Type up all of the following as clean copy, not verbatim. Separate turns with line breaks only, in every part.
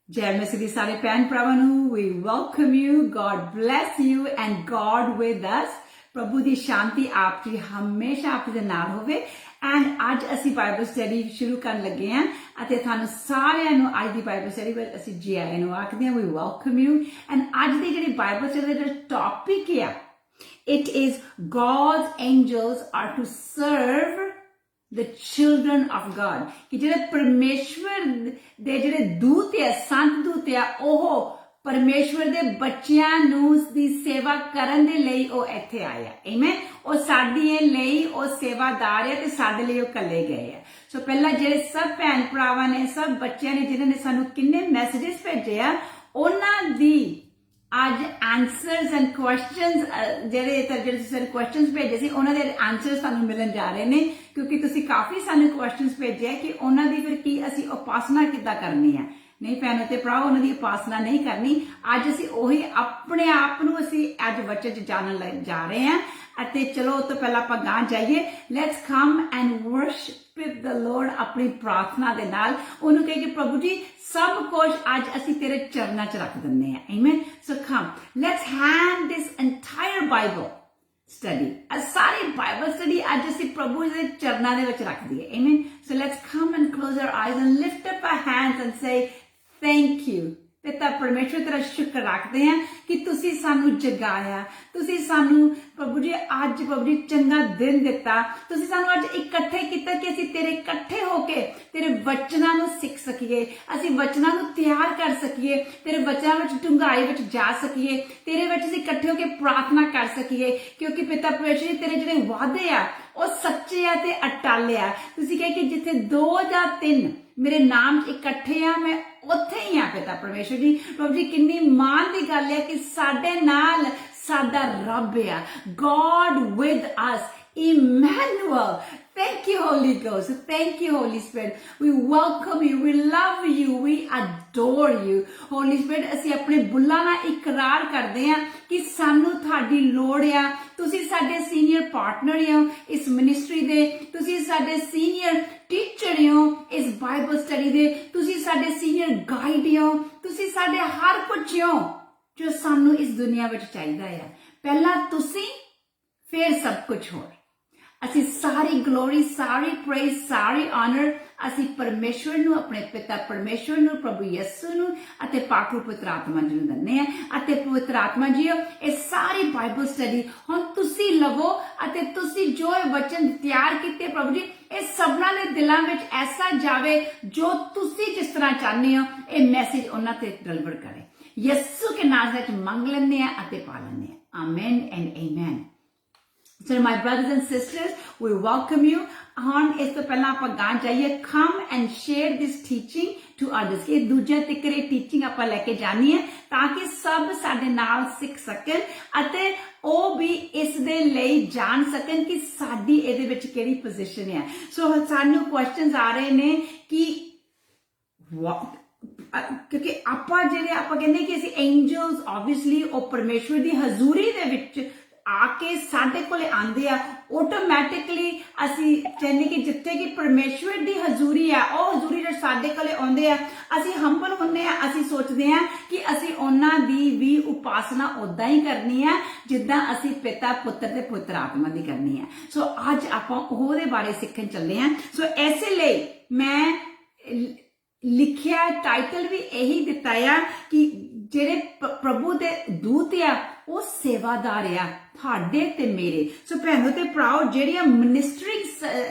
जय मसीह दी सारे भैन भरावां नूं वी welcome you God bless you and God with us प्रभु दी शांति आप जी हमेशा आप दे नाल होवे एंड अज असी बाइबल स्टडी शुरू करन लगे हैं अते थानू सारिਆਂ ਨੂੰ ਅੱਜ ਦੀ ਬਾਈਬਲ ਸਟੱਡੀ ਵਿੱਚ ਅਸੀਂ ਜੀ ਆਇਆਂ ਨੂੰ ਆਖਦੇ ਹਾਂ ਵੀ ਵੈਲਕਮ ਯੂ ਐਂਡ ਅੱਜ ਦੀ ਜਿਹੜੀ ਬਾਈਬਲ ਸਟੱਡੀ ਦਾ ਟੌਪਿਕ ਹੈ it is God's angels are to serve the children of God कि ਜਿਹੜੇ परमेश्वर ਦੇ ਜਿਹੜੇ ਦੂਤ ਹੈ ਸੰਤ ਦੂਤ ਹੈ ਉਹ परमेश्वर ਦੇ ਬੱਚਿਆਂ ਨੂੰ ਦੀ ਸੇਵਾ ਕਰਨ ਦੇ ਲਈ ਉਹ ਇੱਥੇ ਆਏ ਆ ਆਮੇਨ ਉਹ ਸਾਡੇ ਲਈ ਉਹ ਸੇਵਾਦਾਰ ਹੈ ਤੇ ਸਾਡੇ ਲਈ ਉਹ ਕੱਲੇ ਗਏ ਆ ਸੋ ਪਹਿਲਾਂ ਜਿਹੜੇ ਸਭ ਭੈਣ ਭਰਾਵਾਂ ਨੇ ਸਭ ਬੱਚਿਆਂ ਨੇ ਜਿਨ੍ਹਾਂ ਨੇ ਸਾਨੂੰ ਕਿੰਨੇ ਮੈਸੇजेस ਭੇਜੇ ਆ ਉਹਨਾਂ ਦੀ आज आंसर्स एंड क्वेश्चंस ਜਿਹੜੇ ਸਾਰੇ ਕੁਐਸਚਨਸ ਭੇਜੇ ਸੀ ਉਹਨਾਂ ਦੇ ਆਨਸਰਸ ਤੁਹਾਨੂੰ ਮਿਲਣ ਜਾ ਰਹੇ ਨੇ ਕਿਉਂਕਿ ਤੁਸੀਂ ਕਾਫੀ ਸਾਨੂੰ ਕੁਐਸਚਨਸ ਭੇਜੇ ਕਿ ਉਹਨਾਂ ਦੀ ਫਿਰ ਕੀ ਅਸੀਂ ਉਪਾਸਨਾ ਕਿੱਦਾਂ ਕਰਨੀ ਹੈ ਨਹੀਂ ਭੈਣੋ ਤੇ ਭਰਾਓ ਉਹਨਾਂ ਦੀ ਉਪਾਸਨਾ ਨਹੀਂ ਕਰਨੀ ਅੱਜ ਅਸੀਂ ਉਹੀ ਆਪਣੇ ਆਪ ਨੂੰ ਅਸੀਂ ਅੱਜ ਵਚਨ ਚ ਜਾਣਨ ਜਾ ਰਹੇ ਹਾਂ ਅਤੇ ਚਲੋ ਉਸ ਤੋਂ ਪਹਿਲਾਂ ਆਪਾਂ ਗਾਂ ਜਾਈਏ let's come and worship the lord ਆਪਣੀ ਪ੍ਰਾਰਥਨਾ ਦੇ ਨਾਲ ਉਹਨੂੰ ਕਹੇ ਕਿ ਪ੍ਰਭੂ ਜੀ ਸਭ ਕੁਝ ਅੱਜ ਅਸੀਂ ਤੇਰੇ ਚਰਨਾਂ 'ਚ ਰੱਖ ਦਿੰਦੇ ਹਾਂ amen so come let's hand this entire Bible study a ਸਾਰੀ ਬਾਈਬਲ ਸਟੱਡੀ ਅੱਜ ਅਸੀਂ ਪ੍ਰਭੂ ਦੇ ਚਰਨਾਂ ਦੇ ਵਿੱਚ ਰੱਖ ਦਈਏ amen so let's come and close our eyes and lift up our hands and say thank you पिता परमेश्वर तेरा शुक्र रखते हैं कि तुसी सानू जगाया तुसी सानू प्रभु जी आज प्रभु जी चंगा दिन दिता तुसी सानू आज इकट्ठे किया कि असी तेरे इकट्ठे होके तेरे वचनां नू सीख सकीए असी वचनां नू तैयार कर सकीए तेरे वचनां विच डूंघाई विच जा सकीए तेरे विच असी इकट्ठे होके प्रार्थना कर सकीए क्योंकि पिता परमेश्वर जी तेरे जिहड़े वादे आ ਉਹ सच्चे आ ते अटल आ तुसी कहे कि जिथे 2 ਜਾਂ 3 मेरे नाम इकट्ठे आ मैं उत्थे ही आ पिता परमेश्वर जी प्रभु जी किन्नी मान दी गल है कि साडे नाल साडा रब आ God with us Emmanuel. Thank you, Holy Ghost. Thank you, Holy Spirit. We welcome you. We love you. We adore you. Holy Spirit, ਅਸੀਂ ਆਪਣੇ ਬੁੱਲਾਂ ਨਾਲ ਇਕਰਾਰ ਕਰਦੇ ਹਾਂ ਕਿ ਸਾਨੂੰ ਤੁਹਾਡੀ ਲੋੜ ਆ ਤੁਸੀਂ ਸਾਡੇ ਸੀਨੀਅਰ ਪਾਰਟਨਰ ਹੋ ਇਸ ਮਿਨਿਸਟਰੀ ਦੇ ਤੁਸੀਂ ਸਾਡੇ ਸੀਨੀਅਰ ਟੀਚਰ ਹੋ ਇਸ ਬਾਈਬਲ ਸਟੱਡੀ ਦੇ ਤੁਸੀਂ ਸਾਡੇ ਸੀਨੀਅਰ ਗਾਈਡ ਹੋ ਤੁਸੀਂ ਸਾਡੇ ਹਰ ਕੁਝ ਹੋ ਜੋ ਸਾਨੂੰ ਇਸ ਦੁਨੀਆ ਵਿੱਚ ਚਾਹੀਦਾ ਹੈ ਪਹਿਲਾਂ ਤੁਸੀਂ ਫਿਰ ਸਭ ਕੁਝ ਹੋਰ ਅਸੀਂ ਸਾਰੀ ਗਲੋਰੀ ਸਾਰੀ ਪ੍ਰੇਜ਼ ਸਾਰੀ ਆਨਰ ਅਸੀਂ ਪਰਮੇਸ਼ਵਰ ਨੂੰ ਆਪਣੇ ਪਿਤਾ ਪਰਮੇਸ਼ਵਰ ਨੂੰ ਪ੍ਰਭੂ ਯਿਸੂ ਨੂੰ ਅਤੇ ਪਾਕ ਪਵਿੱਤਰ ਆਤਮਾ ਜੀ ਨੂੰ ਦਿੰਦੇ ਆ ਅਤੇ ਪਵਿੱਤਰ ਆਤਮਾ ਜੀ ਇਹ ਸਾਰੀ ਬਾਈਬਲ ਸਟੱਡੀ ਹੁਣ ਤੁਸੀਂ ਲਵੋ ਅਤੇ ਤੁਸੀਂ ਜੋ ਇਹ ਵਚਨ ਤਿਆਰ ਕੀਤੇ ਪ੍ਰਭੂ ਜੀ ਇਹ ਸਭਨਾਂ ਦੇ ਦਿਲਾਂ ਵਿੱਚ ਐਸਾ ਜਾਵੇ ਜੋ ਤੁਸੀਂ ਜਿਸ ਤਰ੍ਹਾਂ ਚਾਹੁੰਦੇ ਹੋ ਇਹ ਮੈਸੇਜ ਉਹਨਾਂ ਤੇ ਡਿਲੀਵਰ ਕਰੇ ਯਿਸੂ ਕੇ ਨਾਮ ਵਿੱਚ ਮੰਗ ਲੈਂਦੇ ਆ ਅਤੇ ਪਾ ਲੈਂਦੇ ਆ amen and amen So my brothers and sisters, we welcome you on ਇਸ ਤੋਂ ਪਹਿਲਾਂ ਆਪਾਂ ਗਾਂ ਜਾਈਏ come and share this teaching to others ਕਿ ਦੂਜਿਆਂ ਤੱਕ ਇਹ ਟੀਚਿੰਗ ਆਪਾਂ ਲੈ ਕੇ ਜਾਣੀ ਹੈ ਤਾਂ ਕਿ ਸਭ ਸਾਡੇ ਨਾਲ ਸਿੱਖ ਸਕਣ ਅਤੇ ਉਹ ਵੀ ਇਸ ਦੇ ਲਈ ਜਾਣ ਸਕਣ ਕਿ ਸਾਡੀ ਇਹਦੇ ਵਿੱਚ ਕਿਹੜੀ ਪੋਜੀਸ਼ਨ ਹੈ ਸੋ ਸਾਨੂੰ ਕੁਐਸਚਨਸ ਆ ਰਹੇ ਨੇ ਕਿ ਕਿਉਂਕਿ ਆਪਾਂ ਜਿਹੜੇ ਆਪਾਂ ਕਹਿੰਦੇ ਕਿ ਅਸੀਂ ਐਂਜਲਸ ਆਬਵੀਅਸਲੀ ਉਹ ਪਰਮੇਸ਼ਵਰ ਦੀ ਹਜ਼ੂਰੀ ਦੇ ਵਿੱਚ ਆ ਕੇ ਸਾਡੇ ਕੋਲੇ ਆਂਦੇ ਆ ਆਟੋਮੈਟਿਕਲੀ ਅਸੀਂ ਕਹਿੰਦੇ ਕਿ ਜਿੱਥੇ ਕਿ ਪਰਮੇਸ਼ਵਰ ਦੀ ਹਜ਼ੂਰੀ ਆ ਉਹ ਹਜ਼ੂਰੀ ਜਦ ਸਾਡੇ ਕੋਲੇ ਆਉਂਦੇ ਆ ਅਸੀਂ ਹੰਬਲ ਹੁੰਦੇ ਆ ਅਸੀਂ ਸੋਚਦੇ ਆ ਕਿ ਅਸੀਂ ਉਹਨਾਂ ਦੀ ਵੀ ਉਪਾਸਨਾ ਉਦਾਂ ਹੀ ਕਰਨੀ ਆ ਜਿੱਦਾਂ ਅਸੀਂ ਪਿਤਾ ਪੁੱਤਰ ਤੇ ਪੁੱਤਰ ਆਤਮਾ ਦੀ ਕਰਨੀ ਆ ਸੋ ਅੱਜ ਆਪਾਂ ਉਹਦੇ ਬਾਰੇ ਸਿੱਖਣ ਚੱਲੇ ਆ ਸੋ ਐਸੇ ਲਈ ਮੈਂ ਲਿਖਿਆ ਟਾਈਟਲ ਵੀ ਇਹੀ ਦਿੱਤਾ ਆ ਕਿ ਜਿਹੜੇ ਪ੍ਰਭੂ ਦੇ ਦੂਤ ਆ ਉਹ ਸੇਵਾਦਾਰ ਆ ਤੁਹਾਡੇ ਤੇ ਮੇਰੇ ਸੋ ਭੈਣੋ ਤੇ ਭਰਾਓ ਜਿਹੜੀਆਂ ਮਿਨਿਸਟਰਿੰਗ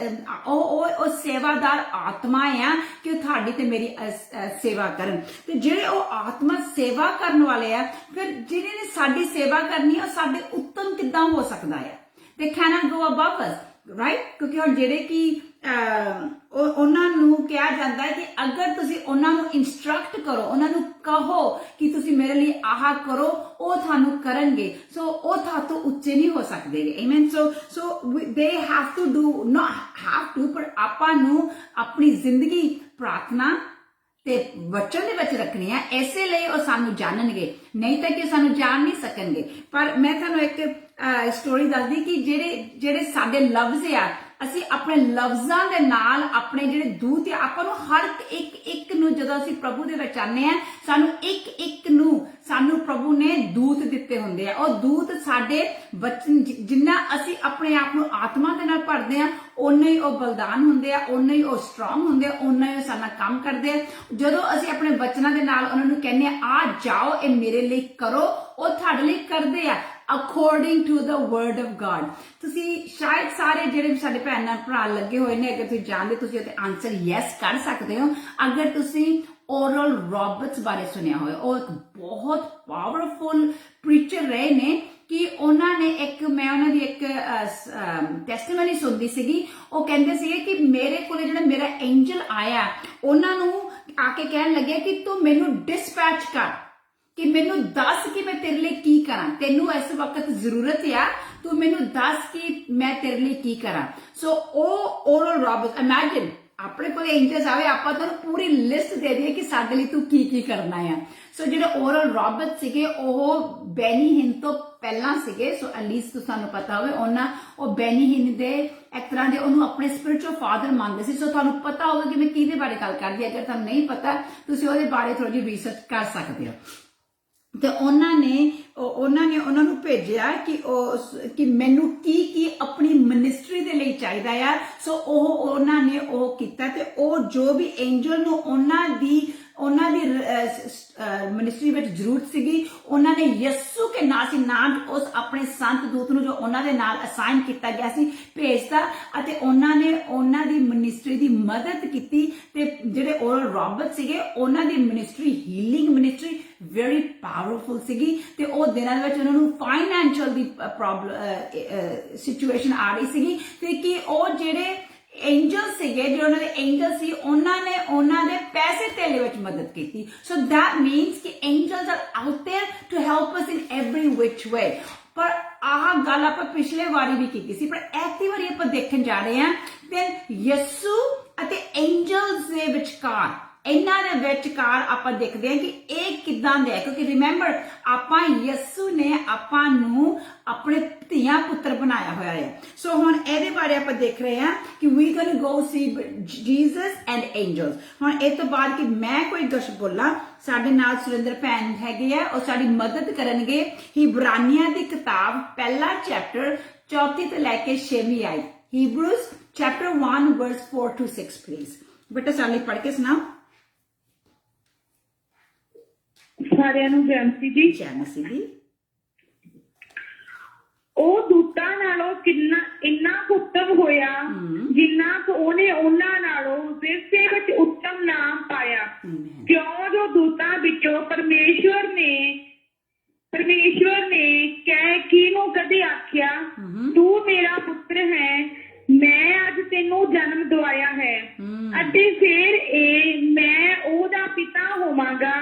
ਉਹ ਸੇਵਾਦਾਰ ਆਤਮਾ ਆ ਕਿ ਉਹ ਤੁਹਾਡੀ ਤੇ ਮੇਰੀ ਸੇਵਾ ਕਰਨ ਤੇ ਜਿਹੜੇ ਉਹ ਆਤਮਾ ਸੇਵਾ ਕਰਨ ਵਾਲੇ ਆ ਫਿਰ ਜਿਹਨੇ ਨੇ ਸਾਡੀ ਸੇਵਾ ਕਰਨੀ ਉਹ ਸਾਡੇ ਉੱਤਮ ਕਿੱਦਾਂ ਹੋ ਸਕਦਾ ਆ they cannot go above us right ਕਿਉਂਕਿ ਹੁਣ ਜਿਹੜੇ ਕਿ ਉਹਨਾਂ ਨੂੰ ਕਿਹਾ ਜਾਂਦਾ ਹੈ ਕਿ ਅਗਰ ਤੁਸੀਂ ਉਹਨਾਂ ਨੂੰ ਇਨਸਟਰਕਟ ਕਰੋ ਉਹਨਾਂ ਨੂੰ ਕਹੋ ਕਿ ਤੁਸੀਂ ਮੇਰੇ ਲਈ ਆਹ ਕਰੋ ਉਹ ਤੁਹਾਨੂੰ ਕਰਨਗੇ ਸੋ ਉਹ ਤੁਹਾਤੋਂ ਉੱਚੇ ਨਹੀਂ ਹੋ ਸਕਦੇ amen so they have to do not have to ਪਰ ਆਪਾਂ ਨੂੰ ਆਪਣੀ ਜ਼ਿੰਦਗੀ ਪ੍ਰਾਰਥਨਾ ਤੇ ਵਚਨ ਦੇ ਵਿੱਚ ਰੱਖਣੀ ਆ ਐਸੇ ਲਈ ਉਹ ਸਾਨੂੰ ਜਾਣਨਗੇ ਨਹੀਂ ਤਾਂ ਕਿ ਸਾਨੂੰ ਜਾਣ ਨਹੀਂ ਸਕਣਗੇ ਪਰ ਮੈਂ ਤੁਹਾਨੂੰ ਇੱਕ ਸਟੋਰੀ ਦੱਸਦੀ ਕਿ ਜਿਹੜੇ ਸਾਡੇ ਲਫ਼ਜ਼ ਆ ਅਸੀਂ ਆਪਣੇ ਲਫ਼ਜ਼ਾਂ ਦੇ ਨਾਲ ਆਪਣੇ ਜਿਹੜੇ ਦੂਤ ਆ ਆਪਾਂ ਨੂੰ ਹਰ ਇੱਕ ਨੂੰ ਜਦੋਂ ਅਸੀਂ ਪ੍ਰਭੂ ਦੇ ਵਿੱਚ ਆਨੇ ਆ ਸਾਨੂੰ ਇੱਕ ਨੂੰ ਸਾਨੂੰ ਪ੍ਰਭੂ ਨੇ ਦੂਤ ਦਿੱਤੇ ਹੁੰਦੇ ਆ। ਉਹ ਦੂਤ ਸਾਡੇ ਬਚਨ ਜਿੰਨਾ ਅਸੀਂ ਆਪਣੇ ਆਪ ਨੂੰ ਆਤਮਾ ਦੇ ਨਾਲ ਭਰਦੇ ਆ ਓਨੇ ਹੀ ਉਹ ਬਲਦਾਨ ਹੁੰਦੇ ਆ, ਓਨੇ ਹੀ ਉਹ ਸਟਰੋਂਗ ਹੁੰਦੇ ਆ, ਓਨਾ ਹੀ ਉਹ ਸਾਡਾ ਕੰਮ ਕਰਦੇ ਆ। ਜਦੋਂ ਅਸੀਂ ਆਪਣੇ ਬਚਨਾਂ ਦੇ ਨਾਲ ਉਹਨਾਂ ਨੂੰ ਕਹਿੰਦੇ ਆ ਜਾਓ ਇਹ ਮੇਰੇ ਲਈ ਕਰੋ, ਉਹ ਤੁਹਾਡੇ ਲਈ ਕਰਦੇ ਆ according to the word of God। ਤੁਸੀਂ ਸ਼ਾਇਦ ਸਾਰੇ ਜਿਹੜੇ ਸਾਡੇ ਭੈਣਾਂ ਭਰਾ ਲੱਗੇ ਹੋਏ ਨੇ, ਅਗਰ ਤੁਸੀਂ ਜਾਣਦੇ ਤੁਸੀਂ ਉਹਦੇ ਆਨਸਰ ਯੈਸ ਕਰ ਸਕਦੇ ਹੋ ਅਗਰ ਤੁਸੀਂ ਓਰਲ ਰੌਬਰਟਸ ਬਾਰੇ ਸੁਣਿਆ ਹੋਵੇ। ਉਹ ਇੱਕ ਬਹੁਤ ਪਾਵਰਫੁਲ ਪ੍ਰੀਚਰ ਰਹੇ ਨੇ ਕਿ ਉਹਨਾਂ ਨੇ ਮੈਂ ਉਹਨਾਂ ਦੀ ਇੱਕ ਟੈਸਟੀਮਨੀ ਸੁਣਦੀ ਸੀਗੀ। ਉਹ ਕਹਿੰਦੇ ਸੀਗੇ ਕਿ ਮੇਰੇ ਕੋਲੇ ਜਿਹੜਾ ਮੇਰਾ ਐਂਜਲ ਆਇਆ ਉਹਨਾਂ ਨੂੰ ਆ ਕੇ ਕਹਿਣ ਲੱਗਿਆ ਕਿ ਤੂੰ ਮੈਨੂੰ ਡਿਸਪੈਚ ਕਰ, ਕਿ ਮੈਨੂੰ ਦੱਸ ਕਿ ਮੈਂ ਤੇਰੇ ਲਈ ਕੀ ਕਰਾਂ, ਤੈਨੂੰ ਇਸ ਵਕਤ ਜ਼ਰੂਰਤ ਆ, ਤੂੰ ਮੈਨੂੰ ਦੱਸ ਕਿ ਮੈਂ ਤੇਰੇ ਲਈ ਕੀ ਕਰਾਂ। ਸੋ ਉਹ ਓਰਲ ਰੌਬਰਟਸ, ਇਮੈਜਿਨ ਆਪਣੇ ਕੋਲ ਐਂਜਲਸ ਆਵੇ ਆਪਾਂ ਤੁਹਾਨੂੰ ਪੂਰੀ ਲਿਸਟ ਦੇ ਦਈਏ ਕਿ ਸਾਡੇ ਲਈ ਤੂੰ ਕੀ ਕਰਨਾ ਆ। ਸੋ ਜਿਹੜੇ ਓਰਲ ਰੌਬਰਟਸ ਸੀਗੇ ਉਹ ਬੈਨੀ ਹਿੰਨ ਤੋਂ ਪਹਿਲਾਂ ਸੀਗੇ। ਸੋ ਐਟਲੀਸਟ ਤੁਹਾਨੂੰ ਪਤਾ ਹੋਵੇ ਉਹ ਬੈਨੀ ਹਿੰਨ ਦੇ ਇੱਕ ਤਰ੍ਹਾਂ ਦੇ ਉਹਨੂੰ ਆਪਣੇ ਸਪਿਰਿਚੁਅਲ ਫਾਦਰ ਮੰਨਦੇ ਸੀ। ਸੋ ਤੁਹਾਨੂੰ ਪਤਾ ਹੋਵੇ ਕਿ ਮੈਂ ਕਿਹਦੇ ਬਾਰੇ ਗੱਲ ਕਰਦੀ। ਅਗਰ ਤੁਹਾਨੂੰ ਨਹੀਂ ਪਤਾ ਤੁਸੀਂ ਉਹਦੇ ਬਾਰੇ ਥੋੜੀ ਜਿਹੀ ਰਿਸਰਚ ਕਰ ਸਕਦੇ ਹੋ। ਤੇ ਉਹਨਾਂ ਨੇ ਉਹਨਾਂ ਨੂੰ ਭੇਜਿਆ ਕਿ ਮੈਨੂੰ ਕੀ ਆਪਣੀ ਮਿਨਿਸਟਰੀ ਦੇ ਲਈ ਚਾਹੀਦਾ ਆ। ਸੋ ਉਹਨਾਂ ਨੇ ਉਹ ਕੀਤਾ ਤੇ ਉਹ ਜੋ ਵੀ ਐਂਜਲ ਨੂੰ ਉਹਨਾਂ ਦੀ ਮਿਨਿਸਟਰੀ ਵਿੱਚ ਜ਼ਰੂਰਤ ਸੀਗੀ ਉਹਨਾਂ ਨੇ ਯਿਸੂ ਕੇ ਨਾਮ ਉਸ ਆਪਣੇ ਸੰਤ ਦੂਤ ਨੂੰ ਜੋ ਉਹਨਾਂ ਦੇ ਨਾਲ ਅਸਾਈਨ ਕੀਤਾ ਗਿਆ ਸੀ ਭੇਜਤਾ ਅਤੇ ਉਹਨਾਂ ਨੇ ਉਹਨਾਂ ਦੀ ਮਿਨਿਸਟਰੀ ਦੀ ਮਦਦ ਕੀਤੀ। ਤੇ ਜਿਹੜੇ ਓਰਲ ਰੌਬਰਟ ਸੀਗੇ ਉਹਨਾਂ ਦੀ ministry healing ministry very powerful ਸੀਗੀ ਤੇ ਉਹ ਦਿਨਾਂ ਵਿੱਚ ਉਹਨਾਂ ਨੂੰ ਫਾਈਨੈਂਸ਼ੀਅਲ ਦੀ ਪ੍ਰੋਬਲਮ ਸਿਚੁਏਸ਼ਨ ਆ ਰਹੀ ਸੀਗੀ ਤੇ ਕਿ ਉਹ ਜਿਹੜੇ ਐਂਜਲ ਸੀਗੇ ਜਿਹੜੇ ਉਹਨਾਂ ਦੇ ਐਂਜਲ ਸੀ ਉਹਨਾਂ ਨੇ ਉਹਨਾਂ ਦੇ ਪੈਸੇ ਧੇਲੇ ਵਿੱਚ ਮਦਦ ਕੀਤੀ। ਸੋ that means ਕਿ angels are out there to help us in every which way। ਪਰ ਆਹ ਗੱਲ ਆਪਾਂ ਪਿਛਲੇ ਵਾਰੀ ਵੀ ਕੀਤੀ ਸੀ ਪਰ ਐਤੀ ਵਾਰੀ ਆਪਾਂ ਦੇਖਣ ਜਾ ਰਹੇ ਹਾਂ ਤੇ ਯਿਸੂ ਅਤੇ ਐਂਜਲਸ ਦੇ ਵਿਚਕਾਰ ਇਹਨਾਂ ਦੇ ਵਿਚਕਾਰ ਆਪਾਂ ਦੇਖਦੇ ਹਾਂ ਕਿ ਇਹ ਕਿੱਦਾਂ ਦੇ ਹੈ ਕਿਉਂਕਿ ਰਿਮੈਂਬਰ ਆਪਾਂ ਯਿਸੂ ਨੇ ਆਪਾਂ ਨੂੰ ਆਪਣੇ ਧੀਆਂ ਪੁੱਤਰ ਬਣਾਇਆ ਹੋਇਆ ਹੈ। ਸੋ ਹੁਣ ਇਹਦੇ ਬਾਰੇ ਆਪਾਂ ਦੇਖ ਰਹੇ ਹਾਂ ਕਿ we going go see Jesus and angels. ਹੁਣ ਇਹ ਤੋਂ ਬਾਅਦ ਕਿ ਮੈਂ ਕੋਈ ਕੁਛ ਬੋਲਾਂ ਸਾਡੇ ਨਾਲ ਸੁਰਿੰਦਰ ਭੈਣ ਹੈਗੇ ਆ ਉਹ ਸਾਡੀ ਮਦਦ ਕਰਨਗੇ। ਹਿਬਰਾਨੀਆਂ ਦੀ ਕਿਤਾਬ ਪਹਿਲਾ ਚੈਪਟਰ 4 ਤੋਂ ਲੈ ਕੇ 6ਵੀਂ ਆਇਤ ਹੀਬਰੂਜ਼ ਚੈਪਟਰ 1 ਵਰਸ 4 to 6 ਪਲੀਜ਼। ਬੇਟਾ ਸਾਡੇ ਪੜ੍ਹ ਕੇ ਸੁਣਾਓ।
ਸਾਰਿਆਂ ਨੂੰ ਜੈ ਮਸੀਹ ਜੀ।
ਜੈ ਮਸੀਹ ਜੀ।
ਉਹ ਦੂਤਾਂ ਨਾਲੋਂ ਇੰਨਾ ਉੱਤਮ ਹੋਇਆ ਜਿੰਨਾ ਕੁ ਉਹਨੇ ਉਹਨਾਂ ਨਾਲੋਂ ਵਿਰਸੇ ਵਿੱਚ ਉੱਤਮ ਨਾਮ ਪਾਇਆ ਕਿਉਂ ਜੋ ਦੂਤਾਂ ਵਿੱਚੋਂ ਪਰਮੇਸ਼ਵਰ ਨੇ ਕਹਿ ਕਿਹਨੂੰ ਕਦੇ ਆਖਿਆ ਤੂੰ ਮੇਰਾ ਪੁੱਤਰ ਹੈ ਮੈਂ ਅੱਜ ਤੈਨੂੰ ਜਨਮ ਦਵਾਇਆ ਹੈ ਅਤੇ ਫਿਰ ਮੈਂ ਉਹਦਾ ਪਿਤਾ ਹੋਵਾਂਗਾ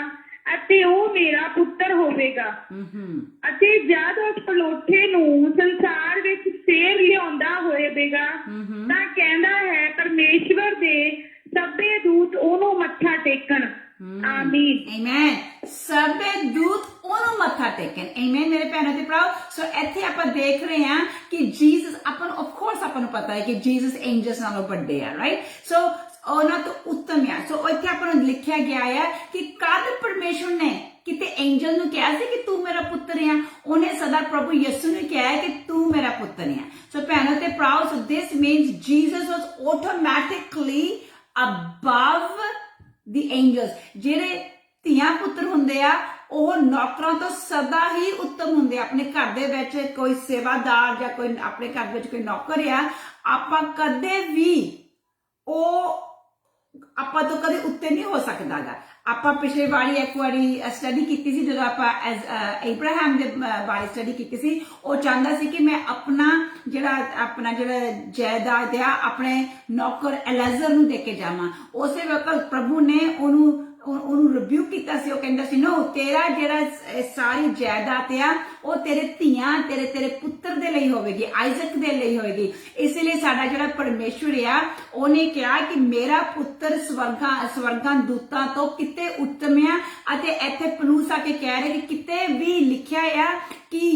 ਅਤੇ ਉਹ ਮੇਰਾ ਪੁੱਤਰ ਹੋਵੇਗਾ। ਅਤੇ ਜਦ ਉਸ ਪਲੋਠੇ ਨੂੰ ਸੰਸਾਰ ਵਿੱਚ ਫੇਰ ਲਿਆਉਂਦਾ ਹੋਵੇਗਾ ਤਾਂ ਕਹਿੰਦਾ ਹੈ ਪਰਮੇਸ਼ਵਰ ਦੇ ਸਭੇ ਦੂਤ ਉਹਨੂੰ ਮੱਥਾ ਟੇਕਣ। ਆਮੀਨ ਆਮੇਨ।
ਸਭੇ ਦੂਤ ਉਹਨੂੰ ਮੱਥਾ ਟੇਕਣ। ਆਮੇਨ ਮੇਰੇ ਭੈਣਾਂ ਤੇ ਭਰਾਓ। ਸੋ ਇੱਥੇ ਆਪਾਂ ਦੇਖ ਰਹੇ ਹਾਂ ਕਿ ਜੀਸਸ ਆਪਾਂ ਨੂੰ ਆਫ ਕੋਰਸ ਆਪਾਂ ਨੂੰ ਪਤਾ ਹੈ ਕਿ ਜੀਸਸ ਐਂਜਲਸ ਨਾਲੋਂ ਵੱਡੇ ਆ ਰਾਈਟ। ਸੋ ਉਹਨਾਂ ਤੋਂ ਉੱਤਮ ਆ। ਸੋ ਇੱਥੇ ਆਪਾਂ ਨੂੰ ਲਿਖਿਆ ਗਿਆ ਹੈ ਕਿ ਕਦ ਪਰਮੇਸ਼ਵਰ ਨੇ ਕਿਤੇ ਐਂਜਲ ਨੂੰ ਕਿਹਾ ਸੀ ਕਿ ਤੂੰ ਮੇਰਾ ਪੁੱਤਰ ਆ ਉਹਨੇ ਸਦਾ ਪ੍ਰਭੂ ਯਿਸੂ ਨੂੰ ਕਿਹਾ ਕਿ ਤੂੰ ਮੇਰਾ ਪੁੱਤਰ ਆ। ਸੋ ਭੈਣਾਂ ਤੇ ਭਰਾਓ ਸੋ this means Jesus was automatically above the Angeles. ਜਿਹੜੇ ਧੀਆਂ ਪੁੱਤਰ ਹੁੰਦੇ ਆ ਉਹ ਨੌਕਰਾਂ ਤੋਂ ਸਦਾ ਹੀ ਉੱਤਮ ਹੁੰਦੇ ਆ। ਆਪਣੇ ਘਰ ਦੇ ਵਿੱਚ ਕੋਈ ਸੇਵਾਦਾਰ ਜਾਂ ਕੋਈ ਆਪਣੇ ਘਰ ਵਿੱਚ ਕੋਈ ਨੌਕਰ ਆ ਆਪਾਂ ਕਦੇ ਵੀ ਆਪਾਂ ਤੋਂ ਕਦੇ ਉੱਤੇ ਨਹੀਂ ਹੋ ਸਕਦਾਗਾ। ਆਪਾਂ ਪਿਛਲੇ ਵਾਰੀ ਇੱਕ ਵਾਰੀ ਸਟੱਡੀ ਕੀਤੀ ਸੀ ਜਦੋਂ ਆਪਾਂ ਇਬਰਾਹਿਮ ਦੇ ਬਾਰੇ ਸਟੱਡੀ ਕੀਤੀ ਸੀ। ਉਹ ਚਾਹੁੰਦਾ ਸੀ ਕਿ ਮੈਂ ਆਪਣਾ ਜਿਹੜਾ ਜਾਇਦਾਦ ਆ ਆਪਣੇ ਨੌਕਰ ਐਲੈਜ਼ਰ ਨੂੰ ਦੇ ਕੇ ਜਾਵਾਂ। ਉਸੇ ਵਕਤ ਪ੍ਰਭੂ ਨੇ ਉਹਨੂੰ ਰਿਬਿਊ ਕੀਤਾ ਸੀ। ਉਹ ਕਹਿੰਦਾ ਸੀ ਨੋ ਤੇਰਾ ਜਿਹੜਾ ਸਾਰੀ ਜਾਇਦਾਦ ਆ ਉਹ ਤੇਰੇ ਧੀਆਂ ਤੇਰੇ ਪੁੱਤਰ ਦੇ ਲਈ ਹੋਵੇਗੀ ਆਇਜ਼ਕ ਦੇ ਲਈ ਹੋਵੇਗੀ। ਇਸ ਲਈ ਸਾਡਾ ਜਿਹੜਾ ਪਰਮੇਸ਼ਵਰ ਆ ਉਹਨੇ ਕਿਹਾ ਕਿ ਮੇਰਾ ਪੁੱਤਰ ਸਵਰਗਾਂ ਦੂਤਾਂ ਤੋਂ ਕਿਤੇ ਉੱਤਮ ਆ। ਅਤੇ ਇੱਥੇ ਪਲੂਸ ਆ ਕੇ ਕਹਿ ਰਹੇ ਕਿ ਕਿਤੇ ਵੀ ਲਿਖਿਆ ਆ ਕਿ